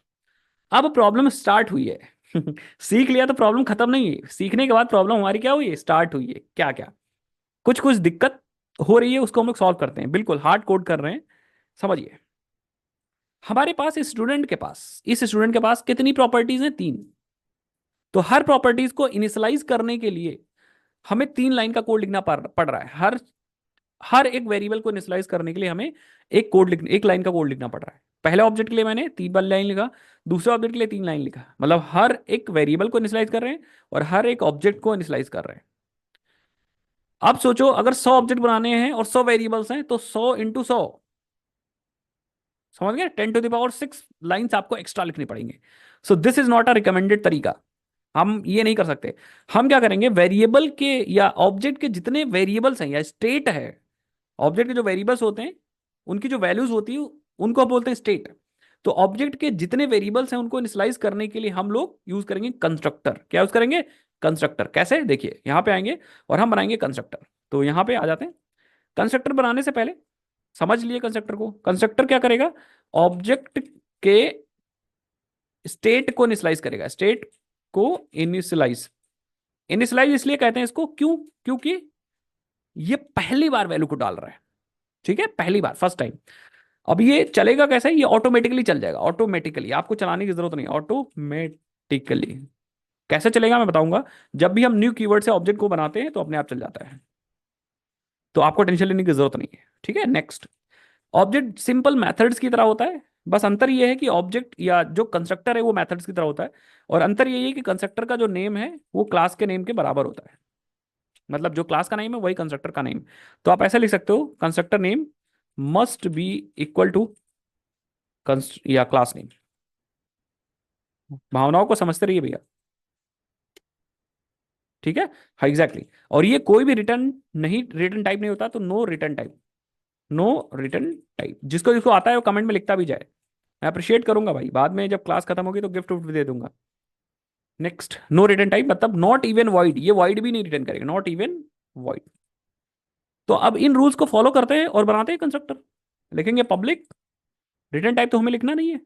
अब प्रॉब्लम स्टार्ट हुई है। सीख लिया तो प्रॉब्लम खत्म नहीं है, सीखने के बाद प्रॉब्लम हमारी क्या हुई है, स्टार्ट हुई है। क्या क्या कुछ कुछ दिक्कत हो रही है, उसको हम लोग सॉल्व करते हैं, बिल्कुल हार्ड कोड कर रहे हैं। समझिए, हमारे पास इस स्टूडेंट के पास कितनी प्रॉपर्टीज हैं, तीन। तो हर प्रॉपर्टीज को इनिशियलाइज करने के लिए हमें 3 लाइन का कोड लिखना पड़ रहा है। हर हर एक वेरिएबल को इनिशियलाइज करने के लिए हमें एक लाइन का कोड लिखना पड़ रहा है। पहले ऑब्जेक्ट के लिए मैंने 3 लाइन लिखा, दूसरे ऑब्जेक्ट के लिए 3 लाइन लिखा, मतलब हर एक वेरिएबल को इनिशियलाइज कर रहे हैं और हर एक ऑब्जेक्ट को इनिशियलाइज कर रहे हैं। अब सोचो अगर 100 ऑब्जेक्ट बनाने हैं और 100 वेरिएबल्स हैं तो 100 × 100, समझ गए, 10⁻⁶ आपको एक्स्ट्रा लिखनी पड़ेंगे। सो this is not a recommended तरीका, हम ये नहीं कर सकते। हम क्या करेंगे, वेरिएबल के या ऑब्जेक्ट के जितने वेरिएबल्स हैं या स्टेट है, ऑब्जेक्ट के जो वेरिएबल्स होते हैं उनकी जो वैल्यूज होती है उनको हम बोलते हैं स्टेट। तो ऑब्जेक्ट के जितने वेरिएबल्स हैं उनको इनिशियलाइज करने के लिए हम लोग यूज करेंगे कंस्ट्रक्टर। क्या यूज करेंगे, कंस्ट्रक्टर। कैसे, देखिए यहां पे आएंगे और हम बनाएंगे कंस्ट्रक्टर। तो यहां पे आ जाते हैं। कंस्ट्रक्टर बनाने से पहले समझ लिए कंस्ट्रक्टर को। कंस्ट्रक्टर क्या करेगा, ऑब्जेक्ट के स्टेट को इनिशियलाइज करेगा, स्टेट को इनिशियलाइज। इनिशियलाइज इसलिए कहते हैं इसको, क्यों, क्योंकि ये पहली बार वैल्यू को डाल रहा है, ठीक है, पहली बार, फर्स्ट टाइम। अब ये चलेगा कैसे, ये ऑटोमेटिकली चल जाएगा, ऑटोमेटिकली, आपको चलाने की जरूरत नहीं, ऑटोमेटिकली। कैसे चलेगा मैं बताऊंगा। जब भी हम न्यू कीवर्ड से ऑब्जेक्ट को बनाते हैं तो अपने आप चल जाता है, तो आपको टेंशन लेने की जरूरत नहीं है, ठीक है। नेक्स्ट, ऑब्जेक्ट सिंपल मेथड्स की तरह होता है, बस अंतर ये है कि ऑब्जेक्ट या जो कंस्ट्रक्टर है वो मेथड्स की तरह होता है, और अंतर ये है कि कंस्ट्रक्टर का जो नेम है वो क्लास के नेम के बराबर होता है। मतलब जो क्लास का नेम है वही कंस्ट्रक्टर का नेम। तो आप ऐसे लिख सकते हो, constructor name must be equal to या क्लास नेम। भावनाओं को समझते रहिए भैया, ठीक है। हाँ एग्जैक्टली। और ये कोई भी रिटर्न नहीं, रिटर्न टाइप नहीं होता, तो no return type, no return type. जिसको जिसको आता है वो कमेंट में लिखता भी जाए, मैं अप्रिशिएट करूंगा भाई। बाद में जब क्लास खत्म होगी तो गिफ्ट उफ्ट भी दे दूंगा। नेक्स्ट, नो रिटर्न टाइप मतलब नॉट इवन वॉइड, ये वॉइड भी नहीं रिटर्न करेगा, नॉट इवन वॉइड। तो अब इन रूल्स को फॉलो करते हैं और बनाते हैं कंस्ट्रक्टर। लिखेंगे पब्लिक, रिटर्न टाइप तो हमें लिखना नहीं है,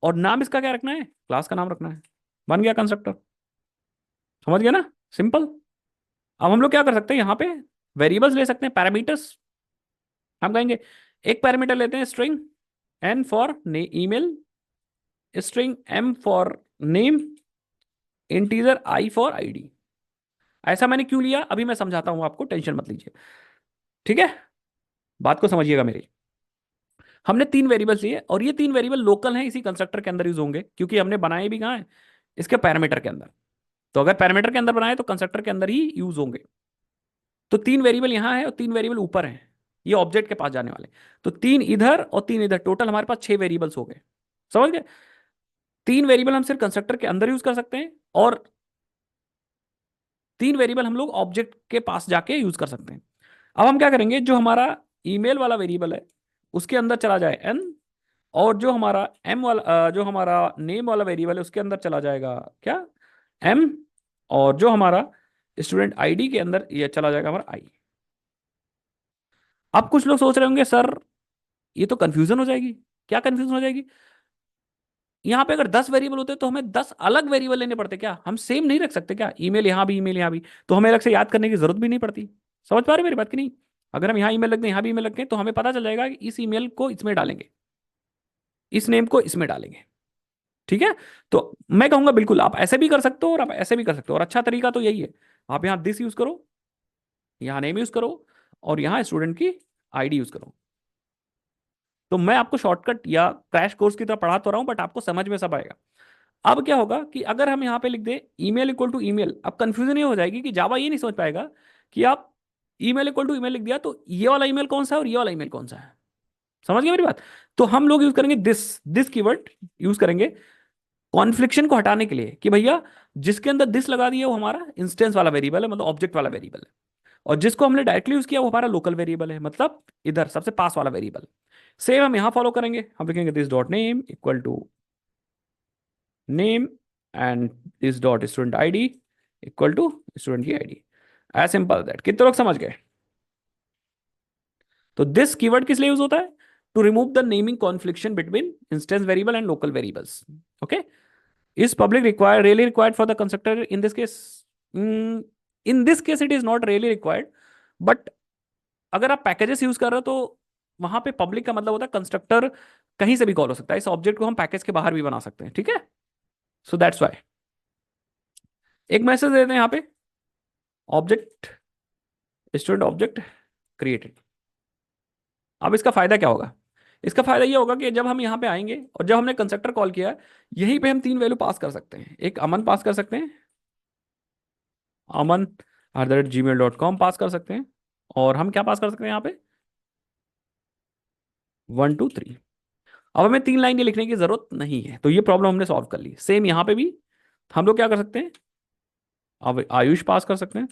और नाम इसका क्या रखना है, क्लास का नाम रखना है। बन गया कंस्ट्रक्टर, समझ गया ना, सिंपल। अब हम लोग क्या कर सकते हैं, यहाँ पे वेरिएबल्स ले सकते हैं, पैरामीटर्स। हम कहेंगे एक पैरामीटर लेते हैं string n for email, string m for name, integer i for ID. ऐसा मैंने क्यों लिया अभी मैं समझाता हूं आपको, टेंशन मत लीजिए, ठीक है। बात को समझिएगा मेरी। हमने 3 वेरिएबल्स लिए और ये 3 वेरिएबल लोकल हैं, इसी कंस्ट्रक्टर के अंदर यूज होंगे, क्योंकि हमने बनाए भी कहाँ है, इसके पैरामीटर के अंदर। तो अगर पैरामीटर के अंदर बनाए तो कंस्ट्रक्टर के अंदर ही यूज होंगे। तो 3 वेरिएबल यहाँ है और 3 वेरिएबल ऊपर हैं, ये ऑब्जेक्ट के पास जाने वाले। तो 3 इधर और 3 इधर, टोटल हमारे पास 6 वेरिएबल्स हो गए, समझ गए। 3 वेरिएबल हम सिर्फ कंस्ट्रक्टर के अंदर यूज कर सकते हैं, और 3 वेरिएबल हम लोग ऑब्जेक्ट के पास जाके यूज कर सकते हैं। अब हम क्या करेंगे, जो हमारा ईमेल वाला वेरिएबल है उसके अंदर चला जाए एन, और जो हमारा एम वाला जो हमारा नेम वाला वेरिएबल है उसके अंदर चला जाएगा क्या, एम, और जो हमारा स्टूडेंट आईडी के अंदर ये चला जाएगा हमारा आई। अब कुछ लोग सोच रहे होंगे सर ये तो कंफ्यूजन हो जाएगी। क्या कंफ्यूजन हो जाएगी, यहाँ पे अगर 10 वेरिएबल होते तो हमें 10 अलग वेरिएबल लेने पड़ते क्या, हम सेम नहीं रख सकते क्या, ईमेल यहाँ भी ईमेल यहाँ भी, तो हमें अलग से याद करने की जरूरत भी नहीं पड़ती। समझ पा रहे मेरी बात की नहीं। अगर हम यहाँ ईमेल रख दें यहाँ भी ईमेल रखें तो हमें पता चल जाएगा कि इस ईमेल को इसमें डालेंगे, इस नेम को इसमें डालेंगे, ठीक है। तो मैं कहूंगा बिल्कुल आप ऐसे भी कर सकते हो और आप ऐसे भी कर सकते हो, और अच्छा तरीका तो यही है, आप यहाँ दिस यूज करो, यहाँ नेम यूज करो, और यहाँ स्टूडेंट की आईडी यूज करो। तो मैं आपको शॉर्टकट या क्रैश कोर्स की तरह पढ़ा तो रहा हूं, बट आपको समझ में सब आएगा। अब क्या होगा कि अगर हम यहाँ पे लिख दें ईमेल इक्वल टू ईमेल, अब कंफ्यूजन ये हो जाएगी कि जावा ये नहीं समझ पाएगा कि आप ईमेल इक्वल टू ईमेल लिख दिया तो ये वाला ईमेल कौन सा है और ये वाला ईमेल कौन सा है। समझ गए मेरी बात। तो हम लोग यूज करेंगे दिस कीवर्ड यूज करेंगे कॉन्फ्लिक्शन को हटाने के लिए, कि भैया जिसके अंदर दिस लगा दिया वो हमारा इंस्टेंस वाला वेरिएबल है, मतलब ऑब्जेक्ट वाला वेरिएबल है, और जिसको हमने डायरेक्टली यूज किया वो हमारा लोकल वेरिएबल है, मतलब इधर सबसे पास वाला वेरिएबल। सेम हम यहां फॉलो करेंगे, हम लिखेंगे this dot name equal to name and this dot student ID equal to student की आईडी। As simple that. कितने लोग समझ गए। तो दिस कीवर्ड किस लिए यूज होता है, to remove the naming confliction between instance variable and local variables. Okay, is public require really required for the constructor in this case, in this case it is not really required, but अगर आप packages use कर रहे हो तो वहां पे public का मतलब होता है कंस्ट्रक्टर कहीं से भी कॉल हो सकता है, इस ऑब्जेक्ट को हम पैकेज के बाहर भी बना सकते हैं, ठीक है। सो दैट्स वाई एक मैसेज देते हैं यहाँ पे, ऑब्जेक्ट, स्टूडेंट ऑब्जेक्ट क्रिएटेड। अब इसका फायदा क्या होगा? इसका फायदा ये होगा कि जब हम यहाँ पे आएंगे और जब हमने कंस्ट्रक्टर कॉल किया है, यहीं पे हम तीन वैल्यू पास कर सकते हैं। एक अमन पास कर सकते हैं, aman@gmail.com पास कर सकते हैं, और हम क्या पास कर सकते हैं यहाँ पे, 1 2 3। अब हमें तीन लाइनें लिखने की जरूरत नहीं है, तो ये प्रॉब्लम हमने सॉल्व कर ली। सेम यहाँ पे भी हम लोग क्या कर सकते हैं, अब आयुष पास कर सकते हैं,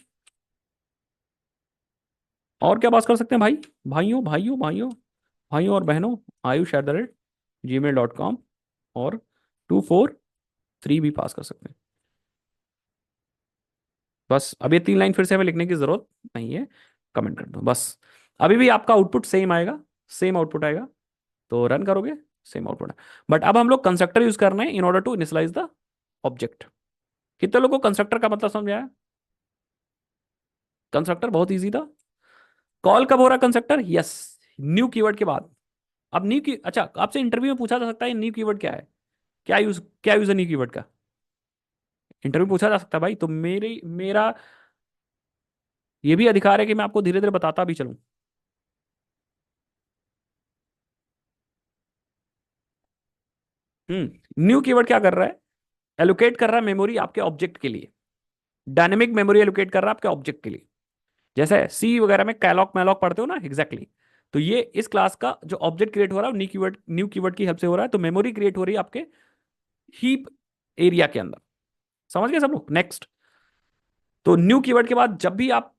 और क्या पास कर सकते हैं भाई, भाइयों भाइयों भाइयों भाइयों और बहनों, ayush@gmail.com, और 2 4 3 भी पास कर सकते हैं। बस अब ये तीन लाइन फिर से हमें लिखने की जरूरत नहीं है, कमेंट कर दो बस। अभी भी आपका आउटपुट सेम आएगा, सेम आउटपुट आएगा, तो रन करोगे सेम आउटपुट है। बट अब हम लोग कंस्ट्रक्टर यूज कर रहे हैं in order to initialize the object. कितने लोगों को कंस्ट्रक्टर का मतलब समझ आया? कंस्ट्रक्टर बहुत इजी था। कॉल कब हो रहा है कंस्ट्रक्टर? यस, न्यू कीवर्ड के बाद। अब न्यू की, अच्छा आपसे इंटरव्यू में पूछा जा सकता है न्यू कीवर्ड क्या है, क्या यूज है न्यू कीवर्ड का, इंटरव्यू पूछा जा सकता है भाई। तो मेरा ये भी अधिकार है कि मैं आपको धीरे धीरे बताता भी चलूं। न्यू कीवर्ड क्या कर रहा है, एलोकेट कर रहा है मेमोरी आपके ऑब्जेक्ट के लिए, डायनेमिक मेमोरी एलोकेट कर रहा है आपके ऑब्जेक्ट के लिए। जैसे सी वगैरह में कैलॉक मैलॉक पढ़ते हो ना, एग्जैक्टली exactly। तो ये इस क्लास का जो ऑब्जेक्ट क्रिएट हो रहा है न्यू कीवर्ड की हेल्प से हो रहा है, तो मेमोरी क्रिएट हो रही है आपके हीप एरिया के अंदर। समझ गए सब लोग? नेक्स्ट, तो न्यू कीवर्ड के बाद जब भी आप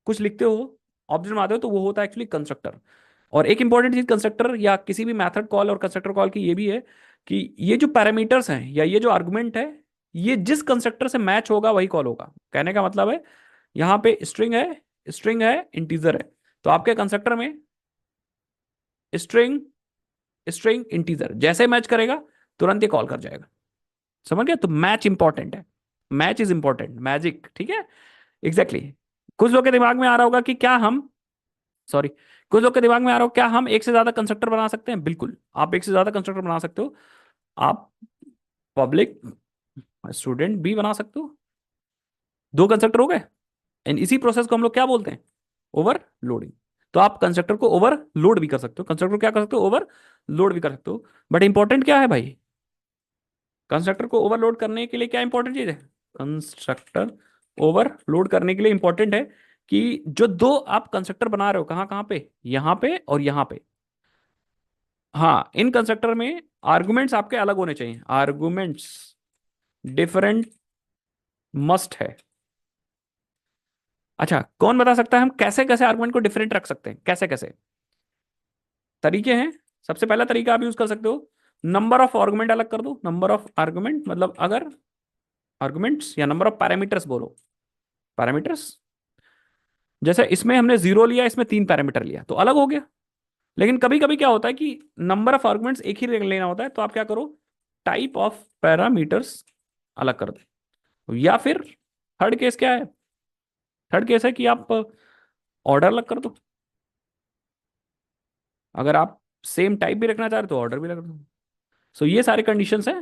कुछ लिखते हो, ऑब्जेक्ट बनाते हो, तो वो होता है एक्चुअली कंस्ट्रक्टर। और एक इंपॉर्टेंट चीज कंस्ट्रक्टर या किसी भी मेथड कॉल और कंस्ट्रक्टर कॉल की ये भी है कि ये जो पैरामीटर्स हैं या ये जो आर्गुमेंट है, ये जिस कंस्ट्रक्टर से मैच होगा वही कॉल होगा। कहने का मतलब है यहाँ पे स्ट्रिंग है, इंटीजर है, तो आपके कंस्ट्रक्टर में स्ट्रिंग स्ट्रिंग इंटीजर जैसे मैच करेगा तुरंत ये कॉल कर जाएगा। समझ गया? तो मैच इंपॉर्टेंट है, मैच इज इंपॉर्टेंट, मैजिक, ठीक है, एग्जैक्टली exactly। कुछ लोग के दिमाग में आ रहा होगा कि क्या हम, सॉरी, कुछ लोग के दिमाग में आ रहा हो क्या हम एक से ज्यादा कंस्ट्रक्टर बना सकते हैं? बिल्कुल, आप एक से ज्यादा कंस्ट्रक्टर बना सकते हो। आप पब्लिक स्टूडेंट भी बना सकते हो, दो कंस्ट्रक्टर हो गए। एंड इसी प्रोसेस को हम लोग क्या बोलते हैं, ओवरलोडिंग। तो आप कंस्ट्रक्टर को ओवरलोड भी कर सकते हो, कंस्ट्रक्टर को क्या कर सकते हो, ओवरलोड भी कर सकते हो। बट इंपॉर्टेंट क्या है भाई, कंस्ट्रक्टर को ओवरलोड करने के लिए क्या इंपॉर्टेंट चीज है, कंस्ट्रक्टर ओवरलोड करने के लिए इंपॉर्टेंट है कि जो दो आप कंस्ट्रक्टर बना रहे हो, कहाँ कहाँ पे, यहाँ पे और यहाँ पे, हाँ इन कंस्ट्रक्टर में आर्गुमेंट्स आपके अलग होने चाहिए, आर्गुमेंट्स डिफरेंट मस्ट है। अच्छा कौन बता सकता है हम कैसे कैसे आर्गुमेंट को डिफरेंट रख सकते हैं, कैसे कैसे तरीके हैं? सबसे पहला तरीका आप यूज कर सकते हो, नंबर ऑफ आर्गुमेंट अलग कर दो। नंबर ऑफ आर्गुमेंट मतलब अगर आर्गुमेंट्स या नंबर ऑफ पैरामीटर्स बोलो, पैरामीटर्स। जैसे इसमें हमने 0 लिया, इसमें 3 पैरामीटर लिया, तो अलग हो गया। लेकिन कभी कभी क्या होता है कि नंबर ऑफ आर्गुमेंट्स एक ही लेना होता है, तो आप क्या करो, टाइप ऑफ पैरामीटर्स अलग कर दो। या फिर थर्ड केस क्या है, थर्ड केस है कि आप ऑर्डर अलग कर दो। अगर आप सेम टाइप भी रखना चाह रहे हो तो ऑर्डर भी रख दो। सो ये सारे कंडीशंस हैं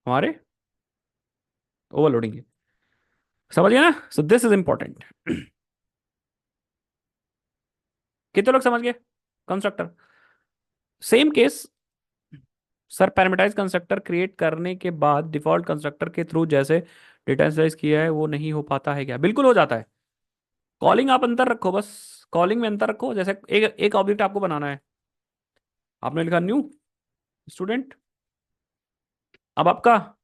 हमारे ओवरलोडिंग के। समझ गए ना? So this is important. कितने लोग समझ गए? Constructor same case, sir parameterize constructor create करने के बाद डिफॉल्ट कंस्ट्रक्टर के थ्रू जैसे डेटा इनिशियलाइज किया है वो नहीं हो पाता है क्या? बिल्कुल हो जाता है। कॉलिंग आप अंतर रखो बस, कॉलिंग में अंतर रखो। जैसे एक एक ऑब्जेक्ट आपको बनाना है, आपने लिखा न्यू स्टूडेंट, अब आपका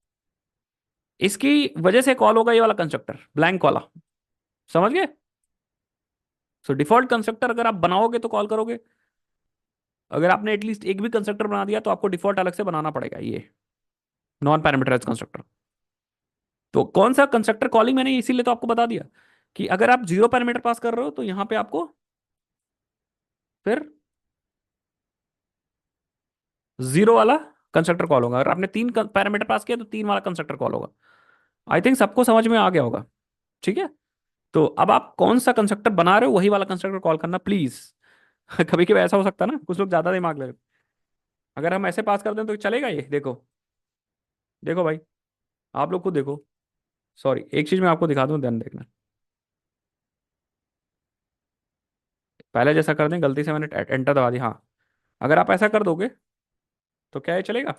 इसकी वजह से कॉल होगा ये वाला कंस्ट्रक्टर ब्लैंक वाला। समझ गए? सो डिफॉल्ट कंस्ट्रक्टर अगर आप बनाओगे तो कॉल करोगे, अगर आपने एटलीस्ट एक भी कंस्ट्रक्टर बना दिया तो आपको डिफॉल्ट अलग से बनाना पड़ेगा ये नॉन पैरामीटराइज कंस्ट्रक्टर। तो कौन सा कंस्ट्रक्टर कॉलिंग, मैंने इसीलिए तो आपको बता दिया कि अगर आप 0 पैरामीटर पास कर रहे हो तो यहां पे आपको फिर 0 वाला कंस्ट्रक्टर कॉल होगा। अगर आपने 3 पैरामीटर पास किया तो 3 वाला कंस्ट्रक्टर कॉल होगा। आई थिंक सबको समझ में आ गया होगा, ठीक है। तो अब आप कौन सा कंस्ट्रक्टर बना रहे हो वही वाला कंस्ट्रक्टर कॉल करना प्लीज। कभी कभी ऐसा हो सकता है ना, कुछ लोग ज्यादा दिमाग लगे। अगर हम ऐसे पास कर दें तो चलेगा ये? देखो देखो भाई, आप लोग खुद देखो, सॉरी, एक चीज मैं आपको दिखा दूं, ध्यान देखना। पहले जैसा कर दें, गलती से मैंने एंटर दबा दिया, हाँ। अगर आप ऐसा कर दोगे तो क्या ये चलेगा?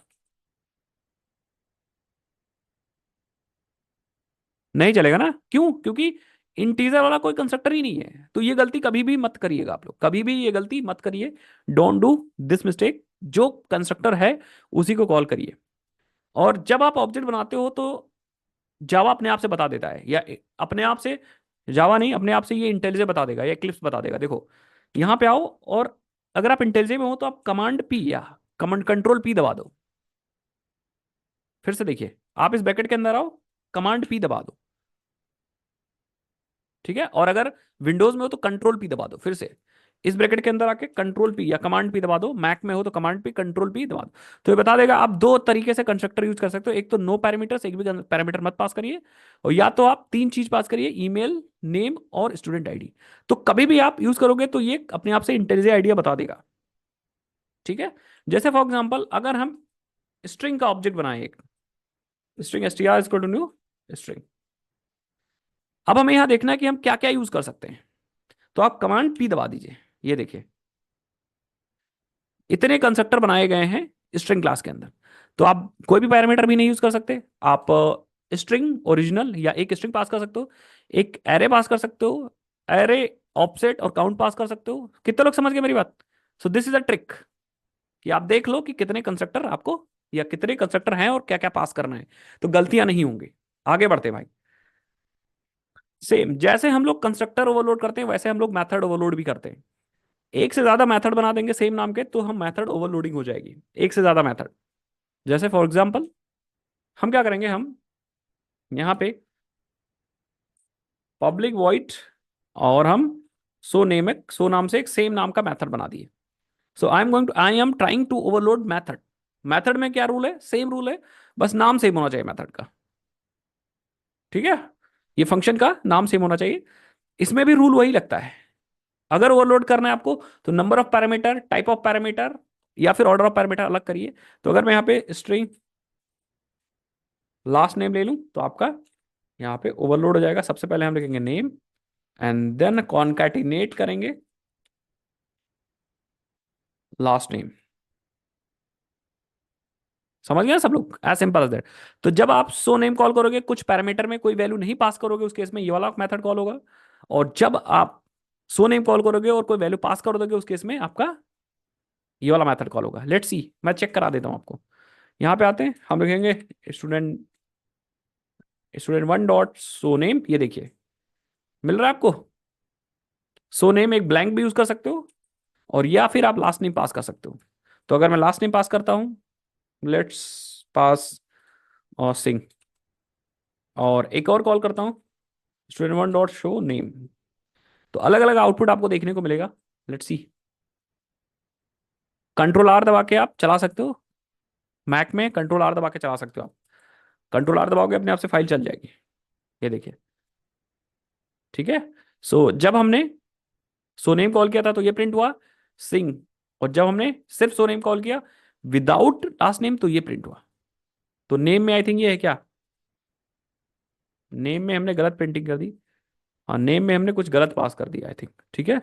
नहीं चलेगा ना, क्यों? क्योंकि इंटीजर वाला कोई कंस्ट्रक्टर ही नहीं है। तो ये गलती कभी भी मत करिएगा आप लोग, कभी भी ये गलती मत करिए। Don't do this mistake. जो कंस्ट्रक्टर है उसी को कॉल करिए। और जब आप ऑब्जेक्ट बनाते हो तो जावा अपने आप से बता देता है, या अपने आप से, जावा नहीं, अपने आप से ये इंटेलिजे बता देगा या इक्लिप्स बता देगा। देखो यहाँ पे आओ, और अगर आप इंटेलिजे में हो तो आप कमांड पी या कमांड कंट्रोल पी दबा दो। फिर से देखिए, आप इस ब्रैकेट के अंदर आओ, कमांड पी दबा दो, ठीक है। और अगर विंडोज में हो तो कंट्रोल पी दबा दो। फिर से इस ब्रैकेट के अंदर आके कंट्रोल पी या कमांड पी दबा दो। मैक में हो तो कमांड पी कंट्रोल पी दबा दो। तो ये बता देगा। आप दो तरीके से कंस्ट्रक्टर यूज कर सकते हो, एक तो नो पैरामीटर्स, एक भी पैरामीटर मत पास करिए, और या तो आप तीन चीज पास करिए, ईमेल, नेम और स्टूडेंट आईडी। तो कभी भी आप यूज करोगे तो ये अपने आप से इंटेलिजेंट आइडिया बता देगा, ठीक है। जैसे फॉर एग्जाम्पल अगर हम स्ट्रिंग का ऑब्जेक्ट बनाए, एक string s t r to new string. अब हमें यहां देखना है कि हम क्या क्या यूज कर सकते हैं। तो आप कमांड पी दबा दीजिए। ये देखिए, इतने कंस्ट्रक्टर बनाए गए हैं स्ट्रिंग क्लास के अंदर। तो आप कोई भी पैरामीटर भी नहीं यूज कर सकते। आप स्ट्रिंग ओरिजिनल या एक स्ट्रिंग पास कर सकते हो, एक एरे पास कर सकते हो, एरे ऑफसेट और काउंट पास कर सकते हो। कितने लोग समझ गए मेरी बात? सो दिस इज अ ट्रिक, कि आप देख लो कि कितने कंस्ट्रक्टर आपको, या कितने कंस्ट्रक्टर हैं और क्या क्या पास करना है, तो गलतियां नहीं होंगी। आगे बढ़ते हैं भाई। सेम जैसे हम लोग कंस्ट्रक्टर ओवरलोड करते हैं, वैसे हम लोग मेथड ओवरलोड भी करते हैं। एक से ज्यादा मेथड बना देंगे सेम नाम के, तो हम मेथड ओवरलोडिंग हो जाएगी। एक से ज्यादा मेथड, जैसे फॉर एग्जांपल हम क्या करेंगे, हम यहाँ पे पब्लिक वॉइड, और हम सो नेम, एक सो नाम से एक सेम नाम का मेथड बना दिए। So I am trying to overload method. Method में क्या रूल है? सेम रूल है, बस नाम सेम होना चाहिए मेथड का, ठीक है। ये फंक्शन का नाम सेम होना चाहिए। इसमें भी रूल वही लगता है। अगर ओवरलोड करना है आपको तो number of parameter, type of parameter, या फिर ऑर्डर ऑफ पैरामीटर अलग करिए। तो अगर मैं यहाँ पे स्ट्रिंग लास्ट नेम ले लूं तो आपका यहाँ पे ओवरलोड हो जाएगा। सबसे पहले हम लिखेंगे नेम, एंड देन कॉन्कैटिनेट करेंगे लास्ट नेम। समझ गए सब लोग? As simple as that. तो जब आप सो नेम कॉल करोगे, कुछ पैरामीटर में कोई वैल्यू नहीं पास करोगे, उस केस में ये वाला मेथड कॉल होगा। और जब आप सो नेम कॉल करोगे और कोई वैल्यू पास कर दोगे, उस केस में आपका ये वाला मेथड कॉल होगा। लेट्स सी, मैं चेक करा देता हूं आपको। यहाँ पे आते हैं, हम लिखेंगे student, student one dot so name. ये देखिए मिल रहा है आपको। सो नेम एक ब्लैंक भी यूज कर सकते हो, और या फिर आप लास्ट नेम पास कर सकते हो। तो अगर मैं लास्ट नेम पास करता हूं, लेट्स पास और सिंह, और एक और कॉल करता हूं student one dot show name, तो अलग अलग आउटपुट आपको देखने को मिलेगा। Let's see. कंट्रोल आर दबा के आप चला सकते हो, मैक में कंट्रोल आर दबा के चला सकते हो आप। कंट्रोल आर दबाओगे अपने आप से फाइल चल जाएगी। ये देखिए, ठीक है। सो जब हमने सो नेम कॉल किया था तो ये प्रिंट हुआ सिंह, और जब हमने सिर्फ सो नेम कॉल किया विदाउट लास्ट नेम तो ये प्रिंट हुआ। तो नेम में आई थिंक ये है क्या, नेम में हमने गलत प्रिंटिंग कर दी। हाँ, नेम में हमने कुछ गलत पास कर दिया आई थिंक, ठीक है।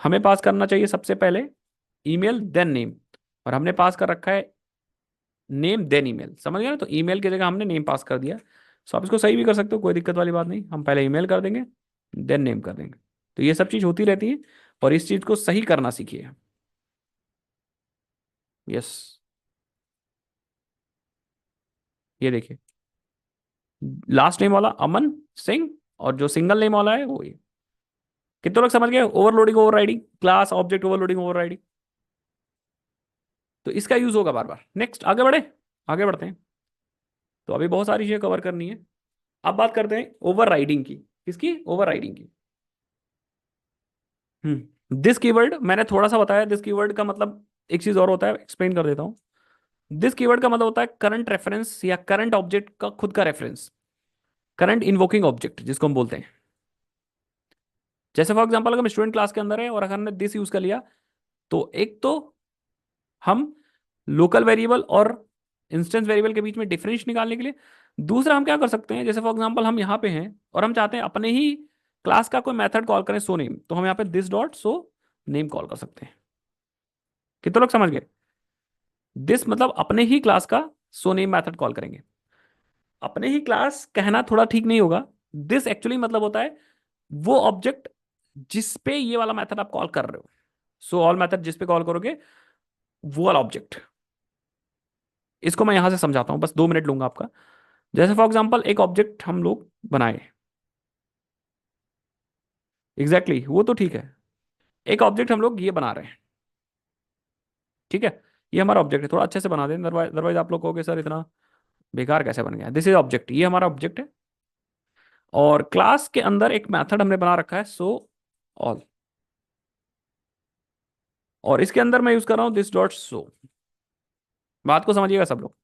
हमें पास करना चाहिए सबसे पहले ईमेल देन नेम, और हमने पास कर रखा है नेम देन ईमेल। समझ गया ना? तो ईमेल की जगह हमने नेम पास कर दिया। सो आप इसको सही भी कर सकते हो, कोई दिक्कत वाली बात नहीं। हम पहले ईमेल कर देंगे, देन नेम कर देंगे। तो ये सब चीज़ होती रहती है, और इस चीज़ को सही करना सीखिए। यस, ये देखिए, लास्ट नेम वाला अमन सिंह, और जो सिंगल नेम वाला है वो ये। कितने लोग समझ गए? Overloading, overriding, class object overloading, overriding. तो इसका यूज होगा बार बार। नेक्स्ट आगे बढ़े, आगे बढ़ते हैं। तो अभी बहुत सारी चीजें कवर करनी है। अब बात करते हैं ओवरराइडिंग की। किसकी? ओवरराइडिंग की। दिस कीवर्ड मैंने थोड़ा सा बताया। दिस कीवर्ड का मतलब एक चीज और होता है, एक्सप्लेन कर देता हूं। दिस कीवर्ड का मतलब होता है करंट रेफरेंस, या करंट ऑब्जेक्ट का खुद का रेफरेंस, करंट इन्वोकिंग ऑब्जेक्ट जिसको हम बोलते हैं। जैसे फॉर एग्जांपल अगर हम स्टूडेंट क्लास के अंदर है और अगर हमने दिस यूज कर लिया, तो एक तो हम लोकल वेरिएबल और इंस्टेंस वेरिएबल के बीच में डिफरेंस निकालने के लिए दूसरा हम क्या कर सकते हैं, जैसे फॉर एग्जांपल हम यहाँ पे हैं और हम चाहते हैं अपने ही क्लास का कोई मेथड कॉल करें सो नेम, तो हम यहाँ पे this dot so name call कर सकते हैं। कितने लोग समझ गए? दिस मतलब अपने ही क्लास का सो नेम मेथड कॉल करेंगे। अपने ही क्लास कहना थोड़ा ठीक नहीं होगा, दिस एक्चुअली मतलब होता है वो ऑब्जेक्ट जिस पे ये वाला मेथड आप कॉल कर रहे हो। सो ऑल मेथड जिस पे कॉल करोगे वो वाला ऑब्जेक्ट। इसको मैं यहां से समझाता हूं, बस 2 मिनट लूंगा आपका। जैसे फॉर एग्जांपल एक ऑब्जेक्ट हम लोग बनाए, एग्जैक्टली exactly, वो तो ठीक है। एक ऑब्जेक्ट हम लोग ये बना रहे हैं, ठीक है। ये हमारा ऑब्जेक्ट है, थोड़ा अच्छे से बना दें, अदरवाइज आप लोग कहोगे सर इतना बेकार कैसे बन गया। दिस इज ऑब्जेक्ट, ये हमारा ऑब्जेक्ट है और क्लास के अंदर एक मेथड हमने बना रखा है सो ऑल, और इसके अंदर मैं यूज कर रहा हूं दिस डॉट सो। बात को समझिएगा सब लोग,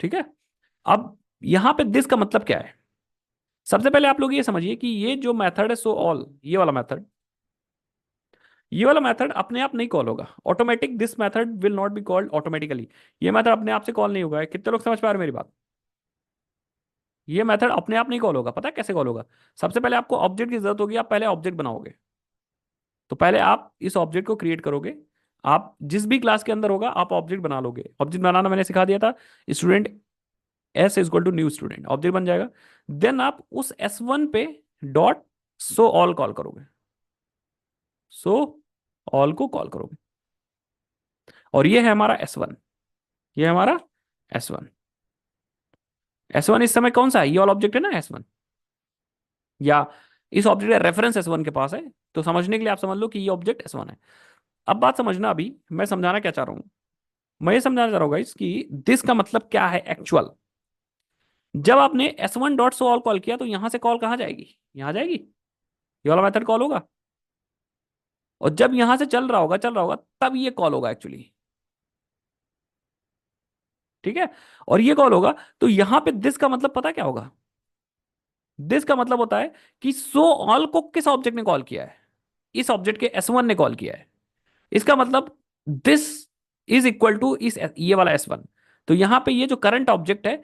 ठीक है। अब यहां पे दिस का मतलब क्या है? सबसे पहले आप लोग ये समझिए कि ये जो मेथड है सो ऑल, ये वाला मेथड, ये वाला मेथड अपने आप नहीं कॉल होगा automatic. This method will not be called automatically. ये मेथड अपने आप से कॉल नहीं होगा। कितने लोग समझ पा रहे हैं मेरी बात? ये मेथड अपने आप नहीं कॉल होगा। पता है कैसे कॉल होगा? सबसे पहले आपको ऑब्जेक्ट की जरूरत होगी, आप पहले ऑब्जेक्ट बनाओगे। तो पहले आप इस ऑब्जेक्ट को क्रिएट करोगे, आप जिस भी क्लास के अंदर होगा आप ऑब्जेक्ट बना लोगे। ऑब्जेक्ट बनाना मैंने सिखा दिया था, student s is equal to new student, object बन जाएगा। देन आप उस S1 पे डॉट सो ऑल कॉल करोगे, सो ऑल को कॉल करोगे, और ये है हमारा S1, ये है हमारा S1। S1 इस समय कौन सा है? ये वाला ऑब्जेक्ट है ना S1, या इस ऑब्जेक्ट का रेफरेंस S1 के पास है। तो समझने के लिए आप समझ लो कि ये ऑब्जेक्ट S1 है। अब बात समझना, अभी मैं समझाना क्या चाह रहा हूं। मैं ये समझाना चाह रहा हूँ गाइस कि दिस का मतलब क्या है एक्चुअल। जब आपने S1 dot so all call किया तो यहां से कॉल कहां जाएगी? यहां जाएगी, ये वाला मेथड कॉल होगा। और जब यहां से चल रहा होगा तब ये कॉल होगा एक्चुअली, ठीक है। और ये कॉल होगा तो यहां पे दिस का मतलब पता क्या होगा? दिस का मतलब होता है कि सो ऑल को किस ऑब्जेक्ट ने कॉल किया है? इस ऑब्जेक्ट के S1 ने कॉल किया है। इसका मतलब दिस इज इक्वल टू इस ये वाला S1। तो यहां पे ये जो करंट ऑब्जेक्ट है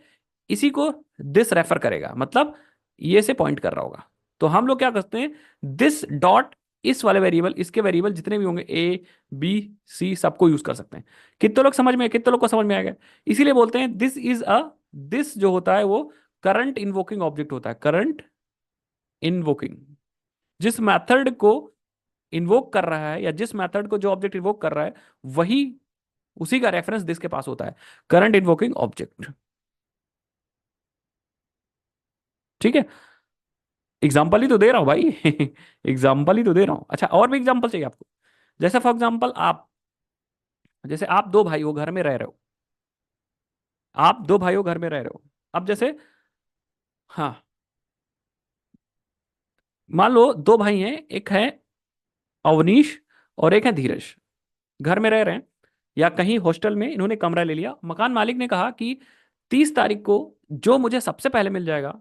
इसी को दिस रेफर करेगा, मतलब ये से पॉइंट कर रहा होगा। तो हम लोग क्या करते हैं, दिस डॉट इस वाले वेरिएबल, इसके वेरिएबल जितने भी होंगे ए बी सी सबको यूज कर सकते हैं। कितने लोग समझ में, कितने लोग को समझ में आएगा? इसीलिए बोलते हैं दिस इज अ, दिस जो होता है वो करंट इन्वोकिंग ऑब्जेक्ट होता है। करंट इन्वोकिंग, जिस मेथड को इन्वोक कर रहा है या जिस मेथड को जो ऑब्जेक्ट इन्वोक कर रहा है वही, उसी का रेफरेंस दिस के पास होता है, करंट इन्वोकिंग ऑब्जेक्ट, ठीक है। एग्जाम्पल ही तो दे रहा हूं भाई एग्जाम्पल ही तो दे रहा हूं। अच्छा, और भी एग्जाम्पल चाहिए आपको? जैसे फॉर एग्जाम्पल आप, जैसे आप दो भाई हो, घर में रह रहे हो, आप दो भाई हो, घर में रह रहे हो। अब जैसे, हाँ, मान लो दो भाई हैं, एक है अवनीश और एक है धीरज। घर में रह रहे हैं या कहीं हॉस्टल में इन्होंने कमरा ले लिया। मकान मालिक ने कहा कि 30 तारीख को जो मुझे सबसे पहले मिल जाएगा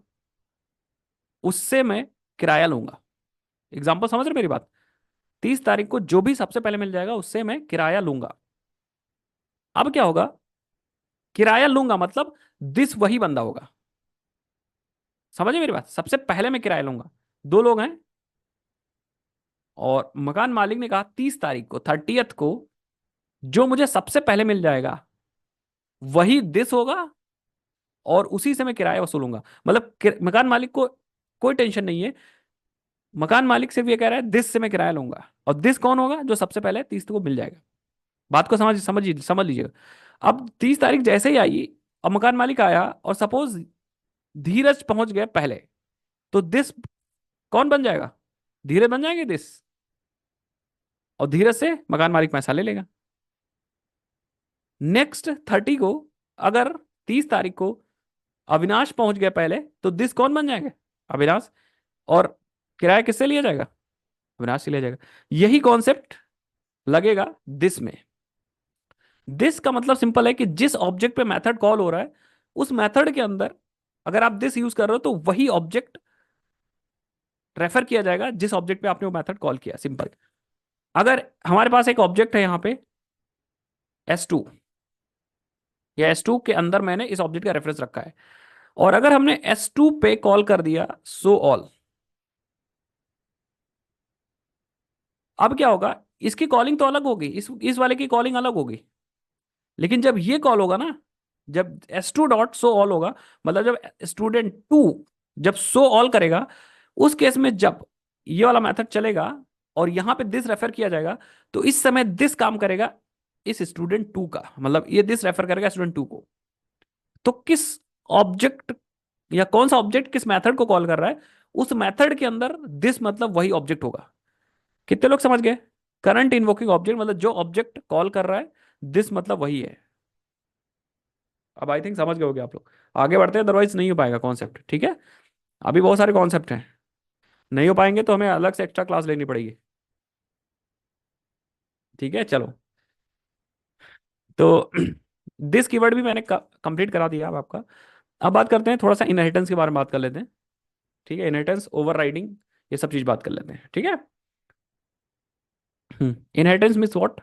उससे मैं किराया लूंगा। एग्जाम्पल समझ रहे मेरी बात? 30 तारीख को जो भी सबसे पहले मिल जाएगा उससे मैं किराया लूंगा। अब क्या होगा? किराया लूंगा मतलब दिस वही बंदा होगा। समझे मेरी बात? सबसे पहले मैं किराया लूंगा। दो लोग हैं और मकान मालिक ने कहा 30 तारीख को, 30th को जो मुझे सबसे पहले मिल जाएगा वही दिस होगा और उसी से मैं किराया वसूलूंगा। मतलब मकान मालिक को कोई टेंशन नहीं है। मकान मालिक सिर्फ ये कह रहा है दिस से मैं किराया लूंगा, और दिस कौन होगा? जो सबसे पहले 30 को मिल जाएगा। बात को समझ लीजिएगा। अब 30 तारीख जैसे ही आई और मकान मालिक आया और सपोज धीरज पहुंच गए पहले, तो दिस कौन बन जाएगा? धीरज बन जाएंगे दिस, और धीरज से मकान मालिक पैसा ले लेगा। नेक्स्ट 30 को, अगर 30 तारीख को अविनाश पहुंच गया पहले, तो दिस कौन बन जाएंगे? अविनाश, और किराया किससे लिया जाएगा? अविनाश से लिया जाएगा। यही कॉन्सेप्ट लगेगा दिस में। दिस का मतलब सिंपल है कि जिस ऑब्जेक्ट पे मेथड कॉल हो रहा है उस मेथड के अंदर अगर आप दिस यूज कर रहे हो तो वही ऑब्जेक्ट रेफर किया जाएगा जिस ऑब्जेक्ट पे आपने वो मेथड कॉल किया। सिंपल। अगर हमारे पास एक ऑब्जेक्ट है यहाँ पे S2, या S2 के अंदर मैंने इस ऑब्जेक्ट का रेफरेंस रखा है। और अगर हमने S2 पे कॉल कर दिया सो ऑल, अब क्या होगा, इसकी कॉलिंग तो अलग होगी, इस वाले की कॉलिंग अलग होगी। लेकिन जब ये कॉल होगा ना, जब S2 डॉट सो ऑल होगा, मतलब जब स्टूडेंट टू जब सो ऑल करेगा, उस केस में जब ये वाला मेथड चलेगा और यहां पे दिस रेफर किया जाएगा, तो इस समय दिस काम करेगा इस स्टूडेंट टू का, मतलब ये दिस रेफर करेगा स्टूडेंट टू को। तो किस ऑब्जेक्ट या कौन सा ऑब्जेक्ट किस मेथड को कॉल कर रहा है, उस मेथड के अंदर दिस मतलब वही ऑब्जेक्ट होगा। कितने लोग समझ गए? करंट इन्वोकिंग ऑब्जेक्ट मतलब जो ऑब्जेक्ट कॉल कर रहा है, दिस मतलब वही है। अब आई थिंक समझ गए होगे आप लोग। आगे बढ़ते हैं, अदरवाइज नहीं हो पाएगा कॉन्सेप्ट, ठीक है। अभी बहुत सारे कॉन्सेप्ट हैं, नहीं हो पाएंगे तो हमें अलग से एक्स्ट्रा क्लास लेनी पड़ेगी, ठीक है। चलो, तो दिस कीवर्ड भी मैंने कंप्लीट करा दिया अब आपका। अब बात करते हैं, थोड़ा सा इनहेरिटेंस के बारे में बात कर लेते हैं, ठीक है। इनहेरिटेंस, ओवरराइडिंग, ये सब चीज बात कर लेते हैं, ठीक है। Inheritance means what?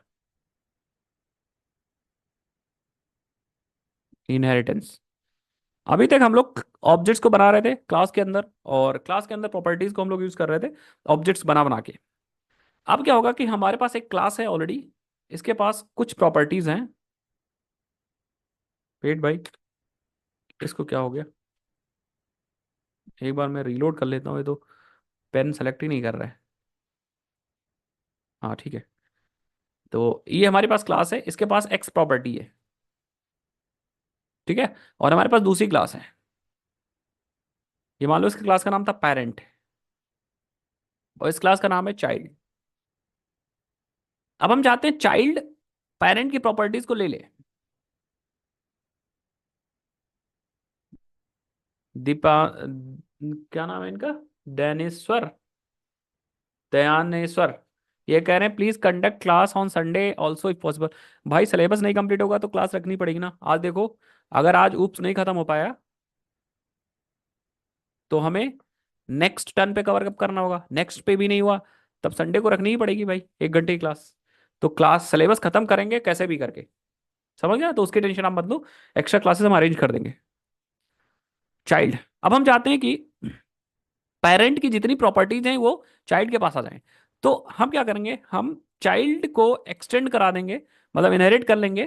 इनहेरिटेंस, अभी तक हम लोग ऑब्जेक्ट्स को बना रहे थे क्लास के अंदर, और क्लास के अंदर प्रॉपर्टीज को हम लोग यूज कर रहे थे ऑब्जेक्ट्स बना बना के। अब क्या होगा कि हमारे पास एक क्लास है ऑलरेडी, इसके पास कुछ प्रॉपर्टीज हैं। वेट भाई, इसको क्या हो गया, एक बार मैं रीलोड कर लेता हूँ, ये तो पेन सेलेक्ट ही नहीं कर रहा है। हाँ ठीक है, तो ये हमारे पास क्लास है, इसके पास एक्स प्रॉपर्टी है, ठीक है। और हमारे पास दूसरी क्लास है, ये मान लो इसकी क्लास का नाम था पेरेंट, और इस क्लास का नाम है चाइल्ड। अब हम चाहते हैं चाइल्ड पेरेंट की प्रॉपर्टीज को ले ले। दीपा, क्या नाम है इनका, डैनेश्वर, दयानेश्वर, ये कह रहे हैं please conduct class on Sunday also if possible. भाई सिलेबस नहीं कंप्लीट होगा तो क्लास रखनी पड़ेगी ना। आज देखो, अगर आज ऊप्स नहीं खत्म हो पाया तो हमें नेक्स्ट टर्न पे कवर अप करना होगा, नेक्स्ट पे भी नहीं हुआ तब संडे को रखनी ही पड़ेगी भाई, 1 घंटे की क्लास। तो क्लास सिलेबस खत्म करेंगे कैसे भी करके, समझ गया, तो उसकी टेंशन आप मत लो, एक्स्ट्रा क्लासेस हम अरेंज कर देंगे। चाइल्ड, अब हम चाहते हैं कि पेरेंट की जितनी प्रॉपर्टीज हैं वो चाइल्ड के पास आ जाएं। तो हम क्या करेंगे, हम चाइल्ड को एक्सटेंड करा देंगे, मतलब इनहेरिट कर लेंगे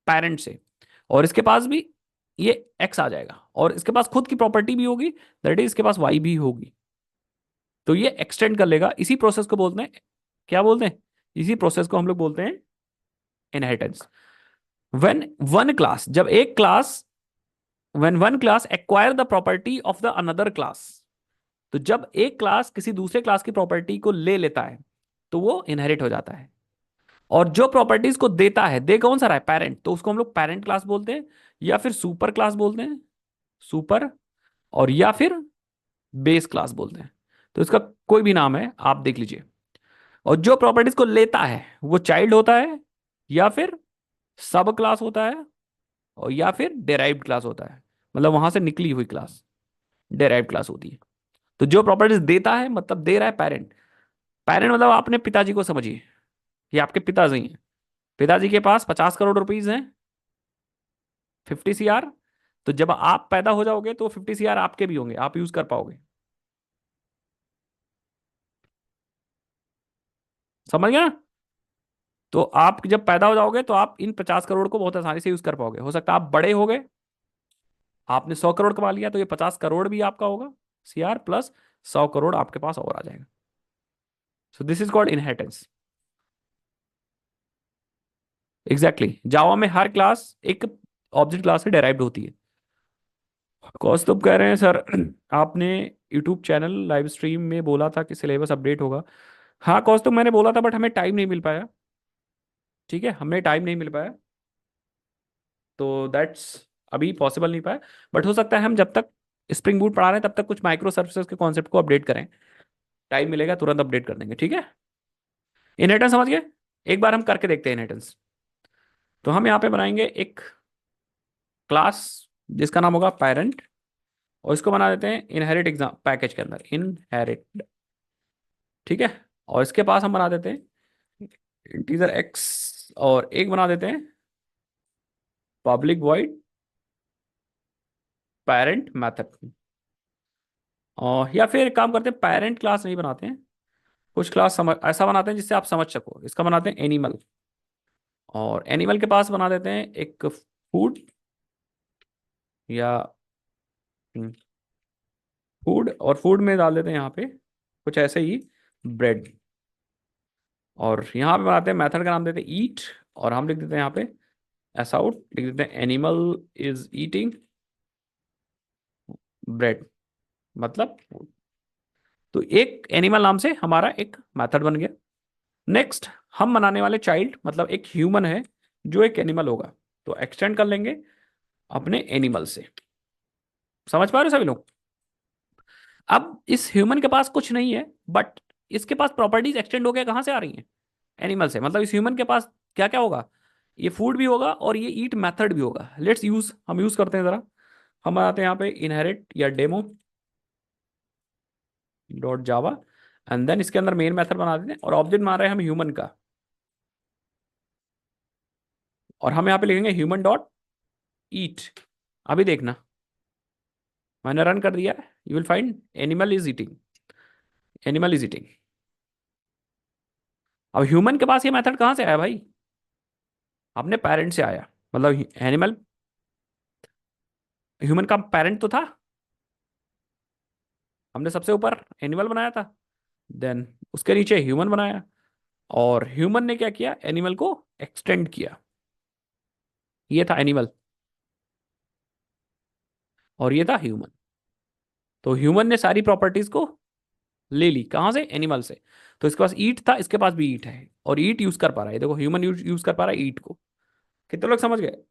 पेरेंट से, और इसके पास भी ये एक्स आ जाएगा, और इसके पास खुद की प्रॉपर्टी भी होगी, दैट इज इसके पास वाई भी होगी। तो ये एक्सटेंड कर लेगा, इसी प्रोसेस को बोलते हैं, क्या बोलते हैं, इसी प्रोसेस को हम लोग बोलते हैं इनहेरिटेंस। व्हेन वन क्लास, जब एक class, when one class acquire the property of the another class, तो जब एक क्लास किसी दूसरे क्लास की प्रॉपर्टी को ले लेता है तो वो इनहेरिट हो जाता है। और जो प्रॉपर्टीज को देता है, दे कौन सा रहा है, पेरेंट, तो उसको हम लोग पेरेंट क्लास बोलते हैं, या फिर सुपर क्लास बोलते हैं, सुपर, और या फिर बेस क्लास बोलते हैं। तो इसका कोई भी नाम है, आप देख लीजिए। और जो प्रॉपर्टीज को लेता है वो चाइल्ड होता है, या फिर सब क्लास होता है, और या फिर डेराइव्ड क्लास होता है, मतलब वहां से निकली हुई क्लास डेराइव्ड क्लास होती है। तो जो प्रॉपर्टीज देता है मतलब दे रहा है पेरेंट। पेरेंट मतलब आपने पिताजी को समझिए, ये आपके पिताजी हैं, पिताजी के पास 50 करोड़ रुपीज हैं, 50 CR। तो जब आप पैदा हो जाओगे तो 50 CR आपके भी होंगे, आप यूज कर पाओगे, समझ गया। तो आप जब पैदा हो जाओगे तो आप इन 50 करोड़ को बहुत आसानी से यूज कर पाओगे। हो सकता है आप बड़े हो गए, आपने 100 करोड़ कमा लिया, तो ये 50 करोड़ भी आपका होगा, CR प्लस 100 करोड़ आपके पास और आ जाएगा। So this is called inheritance. Exactly, Java में हर क्लास एक ऑब्जेक्ट क्लास से डेराइव्ड होती है। कौस्तुभ कह रहे हैं सर, आपने यूट्यूब चैनल लाइव स्ट्रीम में बोला था कि सिलेबस अपडेट होगा। हाँ कौस्तुभ, मैंने बोला था बट हमें टाइम नहीं मिल पाया, ठीक है, हमें टाइम नहीं मिल पाया, तो दैट्स अभी पॉसिबल नहीं पाया। बट हो सकता है हम जब तक स्प्रिंग बूट पढ़ा रहे हैं तब तक कुछ माइक्रो सर्विसेज के कॉन्सेप्ट को अपडेट करें, टाइम मिलेगा तुरंत अपडेट कर देंगे, ठीक है। इनहेरिटेंस समझ गए, एक बार हम करके देखते हैं इनहेरिटेंस। तो हम यहाँ पे बनाएंगे एक क्लास जिसका नाम होगा पेरेंट, और इसको बना देते हैं इनहेरिट एग्जाम पैकेज के अंदर, इनहेरिट, ठीक है। और इसके पास हम बना देते हैं इंटीजर एक्स, और एक बना देते हैं पब्लिक वॉइड पेरेंट मेथड, और या फिर एक काम करते हैं, पेरेंट क्लास नहीं बनाते हैं, कुछ क्लास समझ ऐसा बनाते हैं जिससे आप समझ सको, इसका बनाते हैं एनिमल, और एनिमल के पास बना देते हैं एक फूड, या फूड, और फूड में डाल देते हैं यहाँ पे कुछ ऐसे ही ब्रेड, और यहाँ पे बनाते हैं मेथड का नाम देते हैं ईट, और हम लिख देते हैं यहाँ पे एस आउट, लिख देते हैं एनिमल इज ईटिंग ब्रेड, मतलब food। तो एक एनिमल नाम से हमारा एक मेथड बन गया। नेक्स्ट, हम बनाने वाले चाइल्ड मतलब एक ह्यूमन है जो एक एनिमल होगा, तो एक्सटेंड कर लेंगे अपने एनिमल से। समझ पा रहे हो सभी लोग? अब इस ह्यूमन के पास कुछ नहीं है, बट इसके पास प्रॉपर्टीज एक्सटेंड हो गया, कहाँ से आ रही हैं? एनिमल से। मतलब इस ह्यूमन के पास क्या क्या होगा? ये फूड भी होगा और ये ईट मेथड भी होगा। लेट्स यूज, हम यूज करते हैं जरा, हम आते हैं यहाँ पे इनहेरिट या demo dot Java, and then इसके अंदर मेन मेथड बना देते हैं, और ऑब्जेक्ट बना रहे हैं हम ह्यूमन का, और हम यहाँ पे लिखेंगे ह्यूमन डॉट ईट। अभी देखना, मैंने रन कर दिया, you will find animal is eating, animal is eating. अब ह्यूमन के पास ये मेथड कहाँ से आया भाई? अपने पेरेंट से आया, मतलब एनिमल ह्यूमन का पेरेंट तो था, हमने सबसे ऊपर एनिमल बनाया था, देन उसके नीचे ह्यूमन बनाया, और ह्यूमन ने क्या किया? एनिमल को एक्सटेंड किया। ये था एनिमल और ये था ह्यूमन। तो ह्यूमन ने सारी प्रॉपर्टीज को ले ली, कहां से? एनिमल से। तो इसके पास ईट था, इसके पास भी ईट है, और ईट यूज कर पा रहा है, देखो ह्यूमन यूज कर पा रहा है ईट को। कितने लोग समझ गए?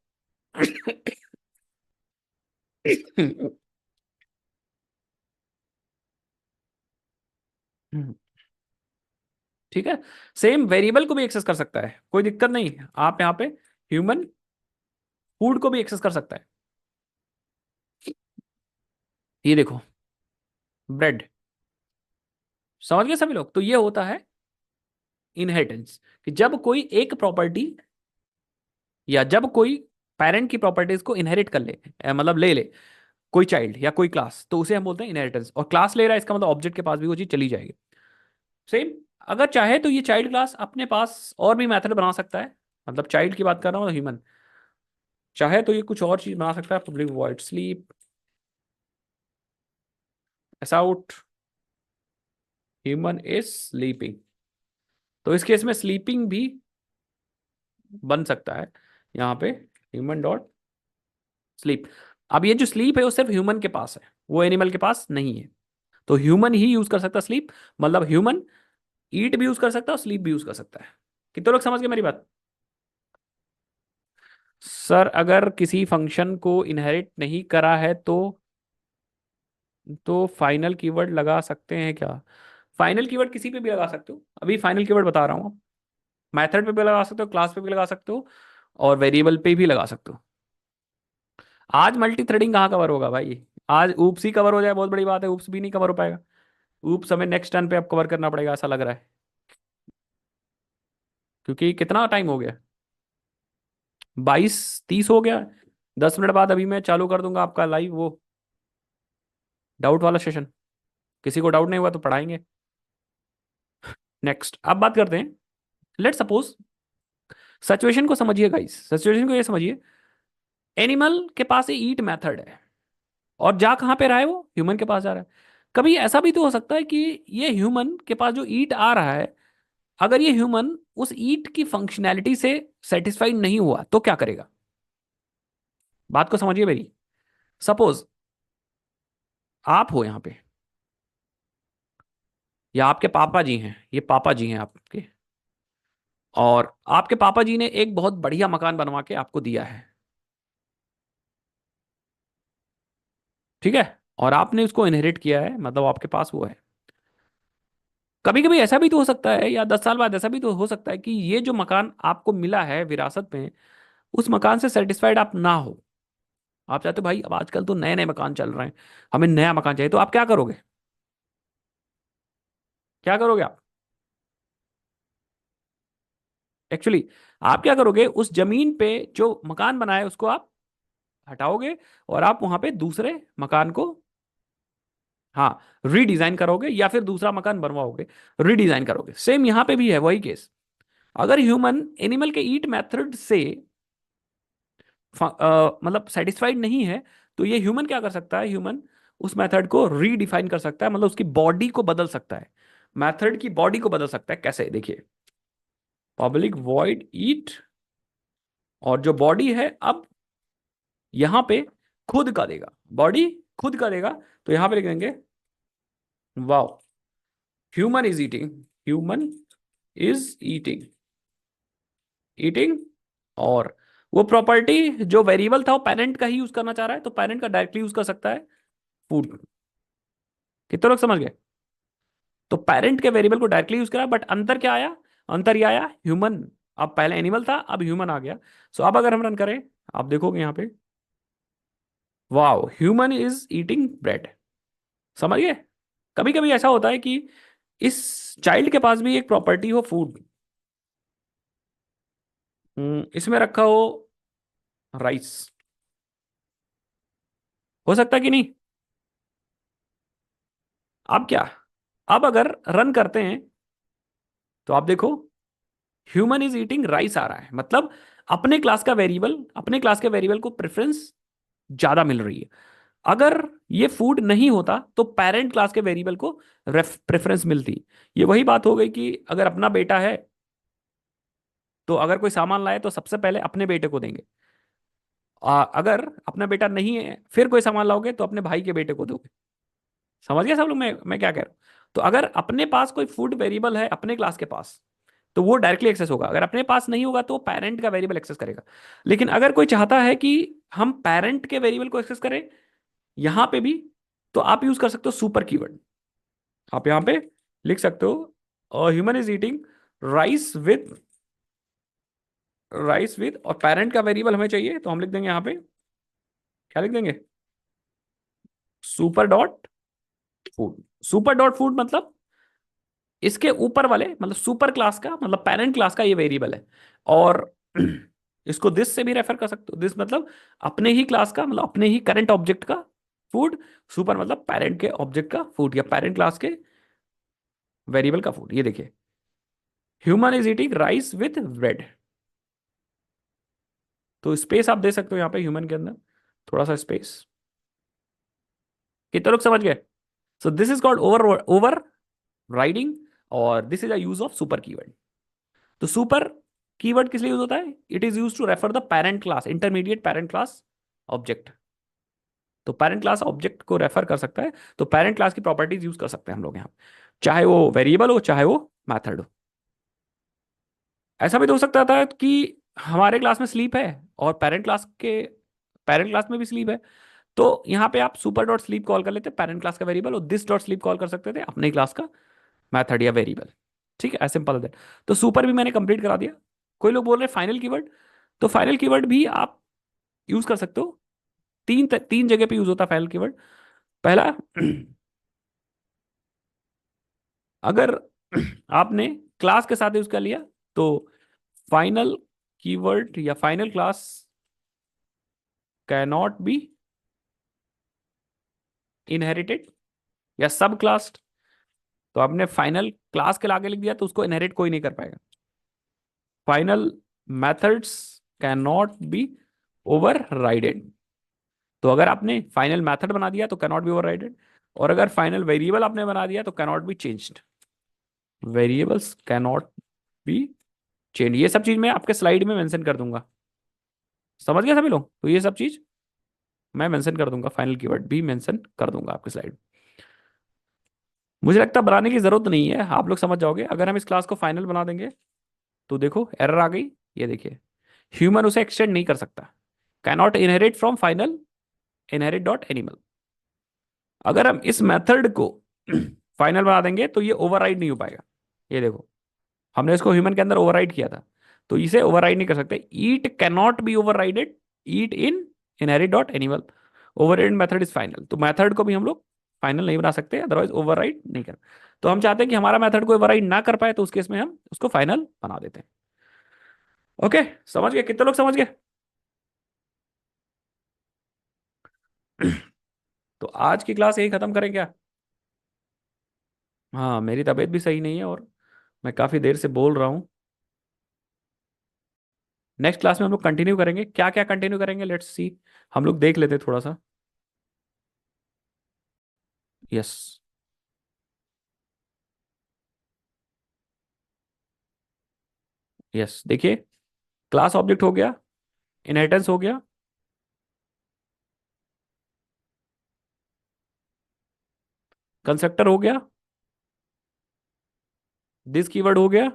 ठीक है। सेम वेरिएबल को भी एक्सेस कर सकता है, कोई दिक्कत नहीं है। आप यहाँ पे ह्यूमन फूड को भी एक्सेस कर सकता है। ये देखो, ब्रेड। समझ गए सभी लोग? तो ये होता है इनहेरिटेंस, कि जब कोई एक प्रॉपर्टी या जब कोई पेरेंट की प्रॉपर्टीज को इनहेरिट कर ले, मतलब ले ले कोई चाइल्ड या कोई क्लास, तो उसे हम बोलते हैं इनहेरिटेंस। और क्लास ले रहा है, इसका मतलब ऑब्जेक्ट के पास भी वो चीज चली जाएगी। सेम, अगर चाहे तो ये चाइल्ड क्लास अपने पास और भी मेथड बना सकता है, मतलब चाइल्ड की बात कर रहा हूँ, ह्यूमन चाहे तो ये कुछ और चीज बना सकता है, public void sleep S out human is sleeping. तो इस केस में स्लीपिंग भी बन सकता है यहाँ पे, ह्यूमन डॉट स्लीप। अब ये जो स्लीप है वो सिर्फ ह्यूमन के पास है, वो एनिमल के पास नहीं है। तो ह्यूमन ही यूज कर सकता है स्लीप, मतलब ह्यूमन ईट भी यूज कर सकता है और स्लीप भी यूज कर सकता है। कितने लोग समझ गए मेरी बात? सर अगर किसी फंक्शन को इनहेरिट नहीं करा है तो फाइनल कीवर्ड लगा सकते हैं क्या? फाइनल कीवर्ड किसी पे भी लगा सकते हो, अभी फाइनल कीवर्ड बता रहा हूँ। मेथड पे भी लगा सकते हो, क्लास पे भी लगा सकते हो, और वेरिएबल पे भी लगा सकते हो। आज मल्टी थ्रेडिंग कहाँ कवर होगा भाई? आज ऊप्स ही कवर हो जाए बहुत बड़ी बात है, ऊप्स भी नहीं कवर हो पाएगा। ऊप्स हमें नेक्स्ट टर्न पे अब कवर करना पड़ेगा ऐसा लग रहा है, क्योंकि कितना टाइम हो गया? 22:30 हो गया। 10 मिनट बाद अभी मैं चालू कर दूंगा आपका लाइव वो डाउट वाला सेशन। किसी को डाउट नहीं हुआ तो पढ़ाएंगे। नेक्स्ट, अब बात करते हैं, लेट सपोज, सिचुएशन को समझिए गाइस, सिचुएशन को ये समझिए, एनिमल के पास ये ईट मेथड है, और जा कहाँ पे रहा है? वो ह्यूमन के पास जा रहा है। कभी ऐसा भी तो हो सकता है कि ये ह्यूमन के पास जो ईट आ रहा है, अगर ये ह्यूमन उस ईट की फंक्शनैलिटी से सेटिस्फाइड नहीं हुआ तो क्या करेगा? बात को समझिए मेरी। सपोज आप हो यहाँ पे, या आपके पापा जी हैं, ये पापा जी हैं आपके, और आपके पापा जी ने एक बहुत बढ़िया मकान बनवा के आपको दिया है, ठीक है, और आपने उसको इनहेरिट किया है, मतलब आपके पास वो है। कभी कभी ऐसा भी तो हो सकता है, या 10 साल बाद ऐसा भी तो हो सकता है कि ये जो मकान आपको मिला है विरासत में, उस मकान से सेटिस्फाइड आप ना हो। आप चाहते हो भाई अब आजकल तो नए नए मकान चल रहे हैं, हमें नया मकान चाहिए, तो आप क्या करोगे? क्या करोगे आप? एक्चुअली आप क्या करोगे, उस जमीन पे जो मकान बना है उसको आप हटाओगे और आप वहां पे दूसरे मकान को, हाँ, रीडिजाइन करोगे या फिर दूसरा मकान बनवाओगे, रीडिजाइन करोगे। सेम यहां पे भी है वही केस। अगर ह्यूमन एनिमल के ईट मेथड से मतलब सेटिस्फाइड नहीं है, तो ये ह्यूमन क्या कर सकता है, ह्यूमन उस मेथड को रीडिफाइन कर सकता है, मतलब उसकी बॉडी को बदल सकता है, मेथड की बॉडी को बदल सकता है। कैसे, देखिए, पब्लिक वॉइड ईट, और जो बॉडी है अब यहां पे खुद का देगा, बॉडी खुद का देगा, तो यहां पे लिख देंगे wow human is eating, human is eating, eating. और वो प्रॉपर्टी जो वेरिएबल था वो पेरेंट का ही यूज करना चाह रहा है, तो पेरेंट का डायरेक्टली यूज कर सकता है फूड। कितने लोग समझ गए? तो पेरेंट के वेरिएबल को डायरेक्टली यूज करा, बट अंतर क्या आया, अंतर ये आया ह्यूमन, अब पहले एनिमल था अब ह्यूमन आ गया। सो अब अगर हम रन करें, आप देखोगे यहां पे wow human is eating bread. समझ गए? कभी कभी ऐसा होता है कि इस चाइल्ड के पास भी एक प्रॉपर्टी हो फूड, इसमें रखा हो राइस, हो सकता है कि नहीं? अब क्या, अब अगर रन करते हैं तो आप देखो ह्यूमन इज ईटिंग राइस आ रहा है, मतलब अपने क्लास का वेरिएबल, अपने क्लास के वेरिएबल को प्रेफरेंस ज्यादा मिल रही है। अगर ये फूड नहीं होता तो पेरेंट क्लास के वेरिएबल को प्रेफरेंस मिलती। ये वही बात हो गई कि अगर अपना बेटा है तो अगर कोई सामान लाए तो सबसे पहले अपने बेटे को देंगे, अगर अपना बेटा नहीं है फिर कोई सामान लाओगे तो अपने भाई के बेटे को दोगे। समझ गए सब लोग मैं क्या कह रहा हूं? तो अगर अपने पास कोई फूड वेरिएबल है अपने क्लास के पास, तो वो डायरेक्टली एक्सेस होगा, अगर अपने पास नहीं होगा तो पेरेंट का वेरिएबल एक्सेस करेगा। लेकिन अगर कोई चाहता है कि हम पेरेंट के वेरिएबल को एक्सेस करें यहां पे भी, तो आप यूज कर सकते हो सुपर कीवर्ड। आप यहां पे लिख सकते हो human is eating rice with, rice with, और पेरेंट का वेरिएबल हमें चाहिए तो हम लिख देंगे यहां पे, क्या लिख देंगे, super dot food. Super dot food मतलब इसके ऊपर वाले, मतलब सुपर क्लास का, मतलब पेरेंट क्लास का ये वेरिएबल है। और इसको दिस से भी रेफर कर सकते हो, दिस मतलब अपने ही क्लास का, मतलब अपने ही करंट ऑब्जेक्ट का फूड, सुपर मतलब पेरेंट के ऑब्जेक्ट का फूड या पेरेंट क्लास के वेरिएबल का फूड। ये देखिए human is eating rice with bread, तो स्पेस आप दे सकते हो यहाँ पे ह्यूमन के अंदर, थोड़ा सा स्पेस। कितने लोग समझ गए? So this is called over overriding, और this is a use of super keyword. तो सुपर कीवर्ड किस लिए यूज होता है? It is use to refer the parent class, intermediate parent class object. तो पेरेंट क्लास ऑब्जेक्ट को refer कर सकता है, तो पेरेंट क्लास की प्रॉपर्टीज यूज कर सकते हैं हम लोग यहाँ, चाहे वो वेरिएबल हो चाहे वो मैथड हो। ऐसा भी तो हो सकता था कि हमारे क्लास में स्लीप है और पेरेंट क्लास में भी स्लीप है, तो यहाँ पे आप सुपर डॉट स्लीप कॉल कर लेते पेरेंट क्लास का वेरिएबल, और दिस डॉट स्लीप कॉल कर सकते थे अपने क्लास का मैथड या वेरिएबल। ठीक है, ऐसे सिंपल है। तो सुपर भी मैंने कंप्लीट करा दिया। कोई लोग बोल रहे हैं फाइनल कीवर्ड, तो फाइनल कीवर्ड भी आप यूज कर सकते हो। तीन जगह पे यूज होता है फाइनल कीवर्ड। पहला, अगर आपने क्लास के साथ यूज कर लिया तो फाइनल कीवर्ड या final class cannot be inherited या सब क्लास, तो आपने फाइनल क्लास के आगे लिख दिया तो उसको इनहेरिट कोई नहीं कर पाएगा। Final methods can not be overrided, तो अगर आपने फाइनल मेथड बना दिया तो कैनॉट बी ओवर राइडेड, और अगर फाइनल वेरिएबल आपने बना दिया तो cannot be changed, variables cannot be change. ये सब चीज मैं आपके स्लाइड में मेंशन कर दूंगा। समझ गए सभी लोग? तो ये सब चीज मैं मेंशन कर दूंगा, फाइनल कीवर्ड भी मेंशन कर दूंगा आपके स्लाइड। मुझे लगता है बनाने की जरूरत नहीं है, आप लोग समझ जाओगे। अगर हम इस क्लास को फाइनल बना देंगे तो देखो एरर आ गई, ये देखिए ह्यूमन उसे एक्सटेंड नहीं कर सकता, cannot inherit from final inherit dot animal. अगर हम इस मेथड को फाइनल बना देंगे तो ये ओवरराइड नहीं हो पाएगा। ये देखो हमने इसको ह्यूमन के अंदर ओवरराइड किया था, तो इसे ओवरराइड नहीं कर सकते। It cannot be overrided, it in inherit dot animal, override method is final. तो मेथड को भी हम लोग फाइनल नहीं बना सकते, अदरवाइज ओवरराइड नहीं कर। तो हम चाहते हैं कि हमारा मेथड को ओवरराइड ना कर पाए, तो उस केस में हम उसको फाइनल बना देते हैं। ओके, समझ गए? कितने लोग समझ गए? तो आज की क्लास यही खत्म करें क्या? हाँ, मेरी तबीयत भी सही नहीं है और मैं काफी देर से बोल रहा हूँ। नेक्स्ट क्लास में हम लोग कंटिन्यू करेंगे। क्या क्या कंटिन्यू करेंगे, लेट्स सी। हम लोग देख लेते थोड़ा सा। यस। यस, देखिए, क्लास ऑब्जेक्ट हो गया, इनहेरिटेंस हो गया, कंस्ट्रक्टर हो गया, दिस कीवर्ड हो गया,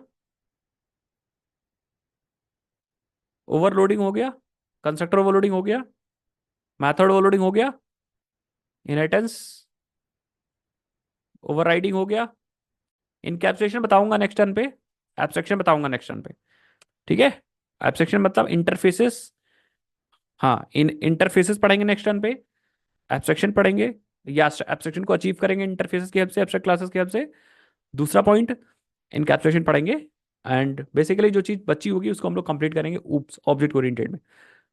ओवरलोडिंग हो गया, कंस्ट्रक्टर ओवरलोडिंग हो गया, मैथड ओवरलोडिंग हो गया, इनहेरिटेंस ओवरराइडिंग हो गया, इनकैप्सुलेशन बताऊंगा नेक्स्ट टर्न पे, एब्स्ट्रैक्शन बताऊंगा नेक्स्ट टर्न पे। ठीक है? एब्स्ट्रैक्शन मतलब इंटरफेसेस। हाँ, इन इंटरफेसेस पढ़ेंगे नेक्स्ट टर्न पे, एब्स्ट्रैक्शन पढ़ेंगे, या एब्स्ट्रैक्शन को अचीव करेंगे इंटरफेसेस की हेल्प से, एब्स्ट्रैक्ट क्लासेस की हेल्प से। दूसरा पॉइंट, इनकैप्सुलेशन पढ़ेंगे, एंड बेसिकली जो चीज बची होगी उसको हम लोग कंप्लीट करेंगे ऊप्स ऑब्जेक्ट ओरिएंटेड में।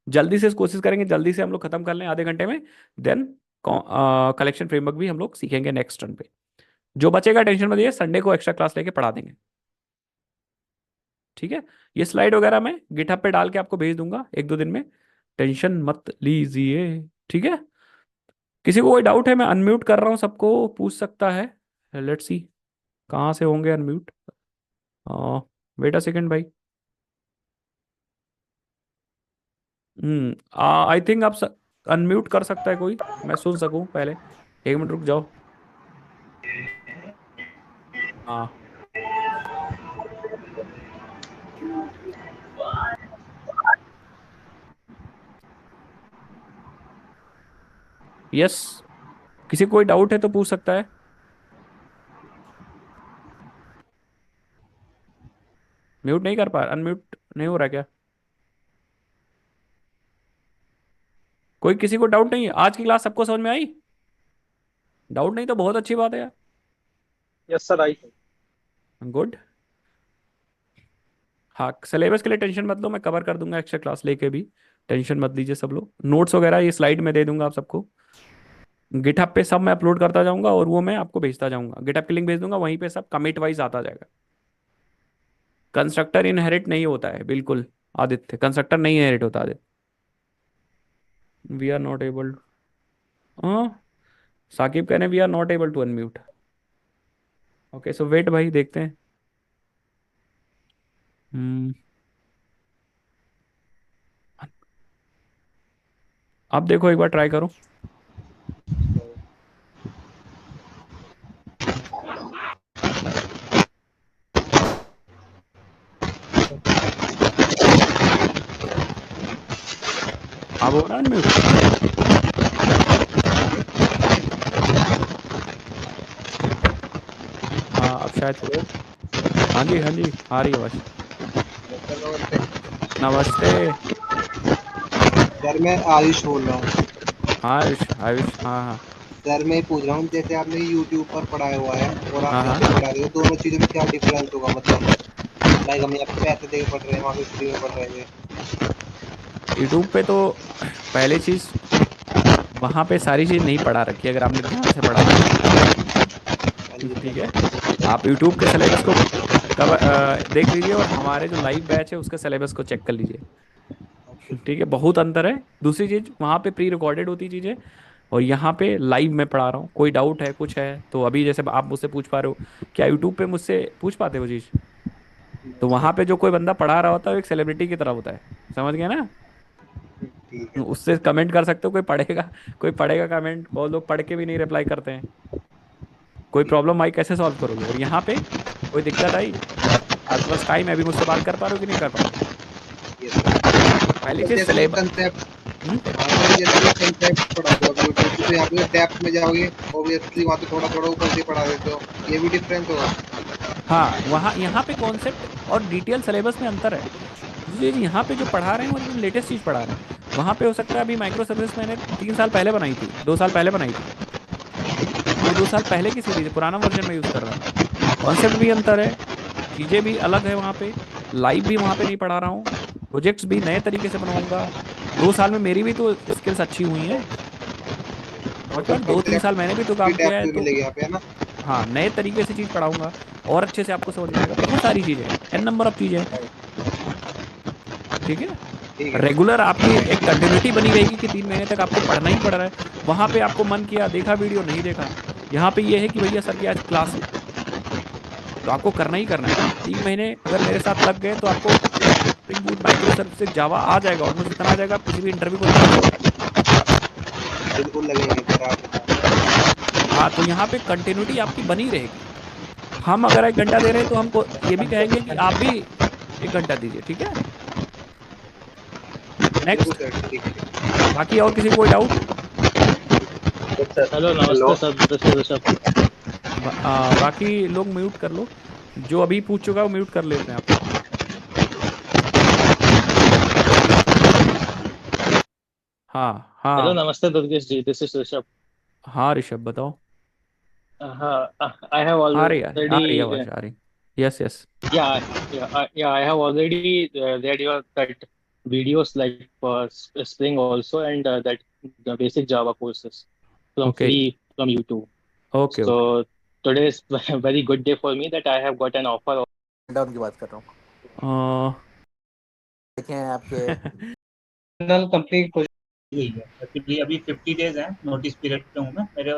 जल्दी से कोशिश करेंगे, जल्दी से हम लोग खत्म कर लें आधे घंटे में। देन कलेक्शन फ्रेमवर्क भी हम लोग सीखेंगे नेक्स्ट टर्न पे। जो बचेगा टेंशन मत लीजिए, संडे को एक्स्ट्रा क्लास लेके पढ़ा देंगे। ठीक है? ये स्लाइड वगैरह मैं गिटहब पे डाल के आपको भेज दूंगा एक दो दिन में, टेंशन मत लीजिए। ठीक है? किसी को कोई डाउट है? मैं अनम्यूट कर रहा हूँ, सबको पूछ सकता है। लेट्स सी कहाँ से होंगे अनम्यूट। वेट अ सेकेंड भाई। आई थिंक आप अनम्यूट कर सकता है कोई, मैं सुन सकूं पहले। एक मिनट रुक जाओ। हाँ। यस, किसी को कोई डाउट है तो पूछ सकता है। म्यूट नहीं कर पा, अनम्यूट नहीं हो रहा क्या? कोई किसी को डाउट नहीं है? आज की क्लास सबको समझ में आई? डाउट नहीं तो बहुत अच्छी बात है यार। यस सर, आई। गुड। हाँ, सिलेबस के लिए टेंशन मत लो, मैं कवर कर दूंगा एक्स्ट्रा क्लास लेके भी। टेंशन मत लीजिए सब लोग। नोट्स वगैरह ये स्लाइड में दे दूंगा आप सबको। गिटहब पे सब मैं अपलोड करता जाऊंगा और वो मैं आपको भेजता जाऊंगा। गिटहब की लिंक भेज दूंगा, वहीं पे सब कमिट वाइज आता जाएगा। कंस्ट्रक्टर इनहेरिट नहीं होता है, बिल्कुल आदित्य, कंस्ट्रक्टर नहीं इनहेरिट होता Aditya. We are not able. हाँ, साकिब कह रहे हैं we are not able to unmute. Okay, so wait भाई, देखते हैं। हम्म। अब देखो, एक बार ट्राई करो। अब हो रहा है अनम्यूट? हाँ, अब शायद हो। हाँ जी, हाँ जी, आ रही है आवाज। नमस्ते। सर मैं आयुष बोल रहा हूँ। हाँ आयुष, आयुष, हाँ हाँ। सर मैं पूछ रहा हूँ, जैसे आपने यूट्यूब पर पढ़ाया हुआ है और आप हाँ यहाँ हाँ। पे पढ़ा रहे हो, दोनों चीज़ों में क्या डिफरेंस होगा? मतलब लाइक हम यहाँ पे पैसे दे के पढ़ रहे हैं, वहाँ पे फ्री में पढ़ रहे थे। यूट्यूब पे तो पहली चीज, वहां पे सारी चीज नहीं पढ़ा रखी अगर आपने ध्यान से पढ़ा है तो। हाँ जी ठीक है? सर। आप यूट्यूब के सिलेबस को कब देख लीजिए, और हमारे जो लाइव बैच है उसके सिलेबस को चेक कर लीजिए। ओके ठीक है? बहुत अंतर है। दूसरी चीज, वहां पे प्री रिकॉर्डेड होती चीजें, और यहाँ पे लाइव में पढ़ा रहा हूँ। कोई डाउट है, कुछ है तो अभी जैसे आप मुझसे पूछ पा रहे हो, क्या यूट्यूब पे मुझसे पूछ पाते हो वो चीज? तो वहां पे जो कोई बंदा पढ़ा रहा होता है वो एक सेलिब्रिटी की तरह होता है। समझ गए ना? ठीक है सर। उससे कमेंट कर सकते हो, कोई पढ़ेगा, कोई पढ़ेगा कमेंट। बहुत लोग पढ़ के भी नहीं रिप्लाई करते हैं। कोई ठीक प्रॉब्लम आई कैसे सॉल्व करोगे? और यहाँ पे कोई दिक्कत आई, आपके पास टाइम है, अभी मुझसे बात कर पा रहे हो कि नहीं कर पा रहे हो? है सर। पहली तो चीज जैसे मैं सिलेबस। कंसेप्ट, हाँ सर, जैसे मैं कंसेप्ट पढ़ाते हो यूट्यूब पे, तो यहाँ पे डेप्थ में जाओगे, ऑब्वियसली वहाँ पे थोड़ा थोड़ा ऊपर से पढ़ा देते हो, ये भी डिफरेंस होगा? हाँ, वहाँ यहाँ पे कॉन्सेप्ट और डिटेल सिलेबस में अंतर है। दूसरी चीज, यहाँ पे जो पढ़ा रहे हैं वो एकदम लेटेस्ट चीज पढ़ा रहे हैं। वहाँ पे हो सकता है अभी माइक्रो सर्विस मैंने 3 साल पहले बनाई थी, 2 साल पहले बनाई थी। वो 2 साल पहले की सीरीज है, पुराना वर्जन में यूज कर रहा हूँ। कॉन्सेप्ट भी अंतर है, चीजें भी अलग है वहाँ पे। लाइव भी वहाँ पे नहीं पढ़ा रहा हूँ। प्रोजेक्ट्स भी नए तरीके से बनाऊंगा। 2 साल में मेरी भी तो स्किल्स अच्छी हुई हैं, और क्या 2-3 साल मैंने भी तो काम किया डेप्थ है, भी तो मिलेगी यहाँ पे, है ना? हाँ नए तरीके से चीज़ पढ़ाऊंगा और अच्छे से आपको समझ में आएगा। बहुत सारी चीज़ें हैं, n नंबर ऑफ चीज़ें हैं, ठीक है। ठीक है। रेगुलर आपकी एक कंटिन्यूटी बनी रहेगी कि 3 महीने तक आपको पढ़ना ही पड़ रहा है। वहां पे आपको मन किया, देखा वीडियो, नहीं देखा, यहाँ पे ये है कि भैया सर की आज क्लास है तो आपको करना ही करना है। 3 महीने अगर मेरे साथ लग गए तो आपको स्प्रिंग बूट, माइक्रो सर्विसेज, जावा आ जाएगा, ऑलमोस्ट इतना आ जाएगा आप किसी भी इंटरव्यू को निकाल सकते बिल्कुल लगेंगे सर आप। हो। हाँ, तो यहाँ पे कंटिन्यूटी आपकी बनी रहेगी। हम अगर 1 घंटा दे रहे हैं तो हमको ये भी कहेंगे कि आप भी 1 घंटा दीजिए, ठीक है। बिल्कुल नेक्स्ट, सर, ठीक है। बाकी और किसी को कोई डाउट? हेलो, नमस्ते सर, दिस इज ऋषभ। बाकी लोग म्यूट कर लो, जो अभी पूछ चुका है वो म्यूट कर ले अपने आप। हाँ हेलो, हाँ नमस्ते दुर्गेश जी, दिस इज ऋषभ। हाँ ऋषभ बताओ। हाँ, आई हैव आ रही है, आ ऑलरेडी, रही है आवाज, आ रही। Yes yes. yeah, yeah, I have already read your that videos like Spring also, and that the basic Java courses from okay free from YouTube. Okay okay. So today is a very good day for me that I have got an offer. Down की बात कर रहा हूँ, देखें आपके company हुई है, क्योंकि अभी 50 डेज है, नोटिस पीरियड पे हूँ मैं। मेरे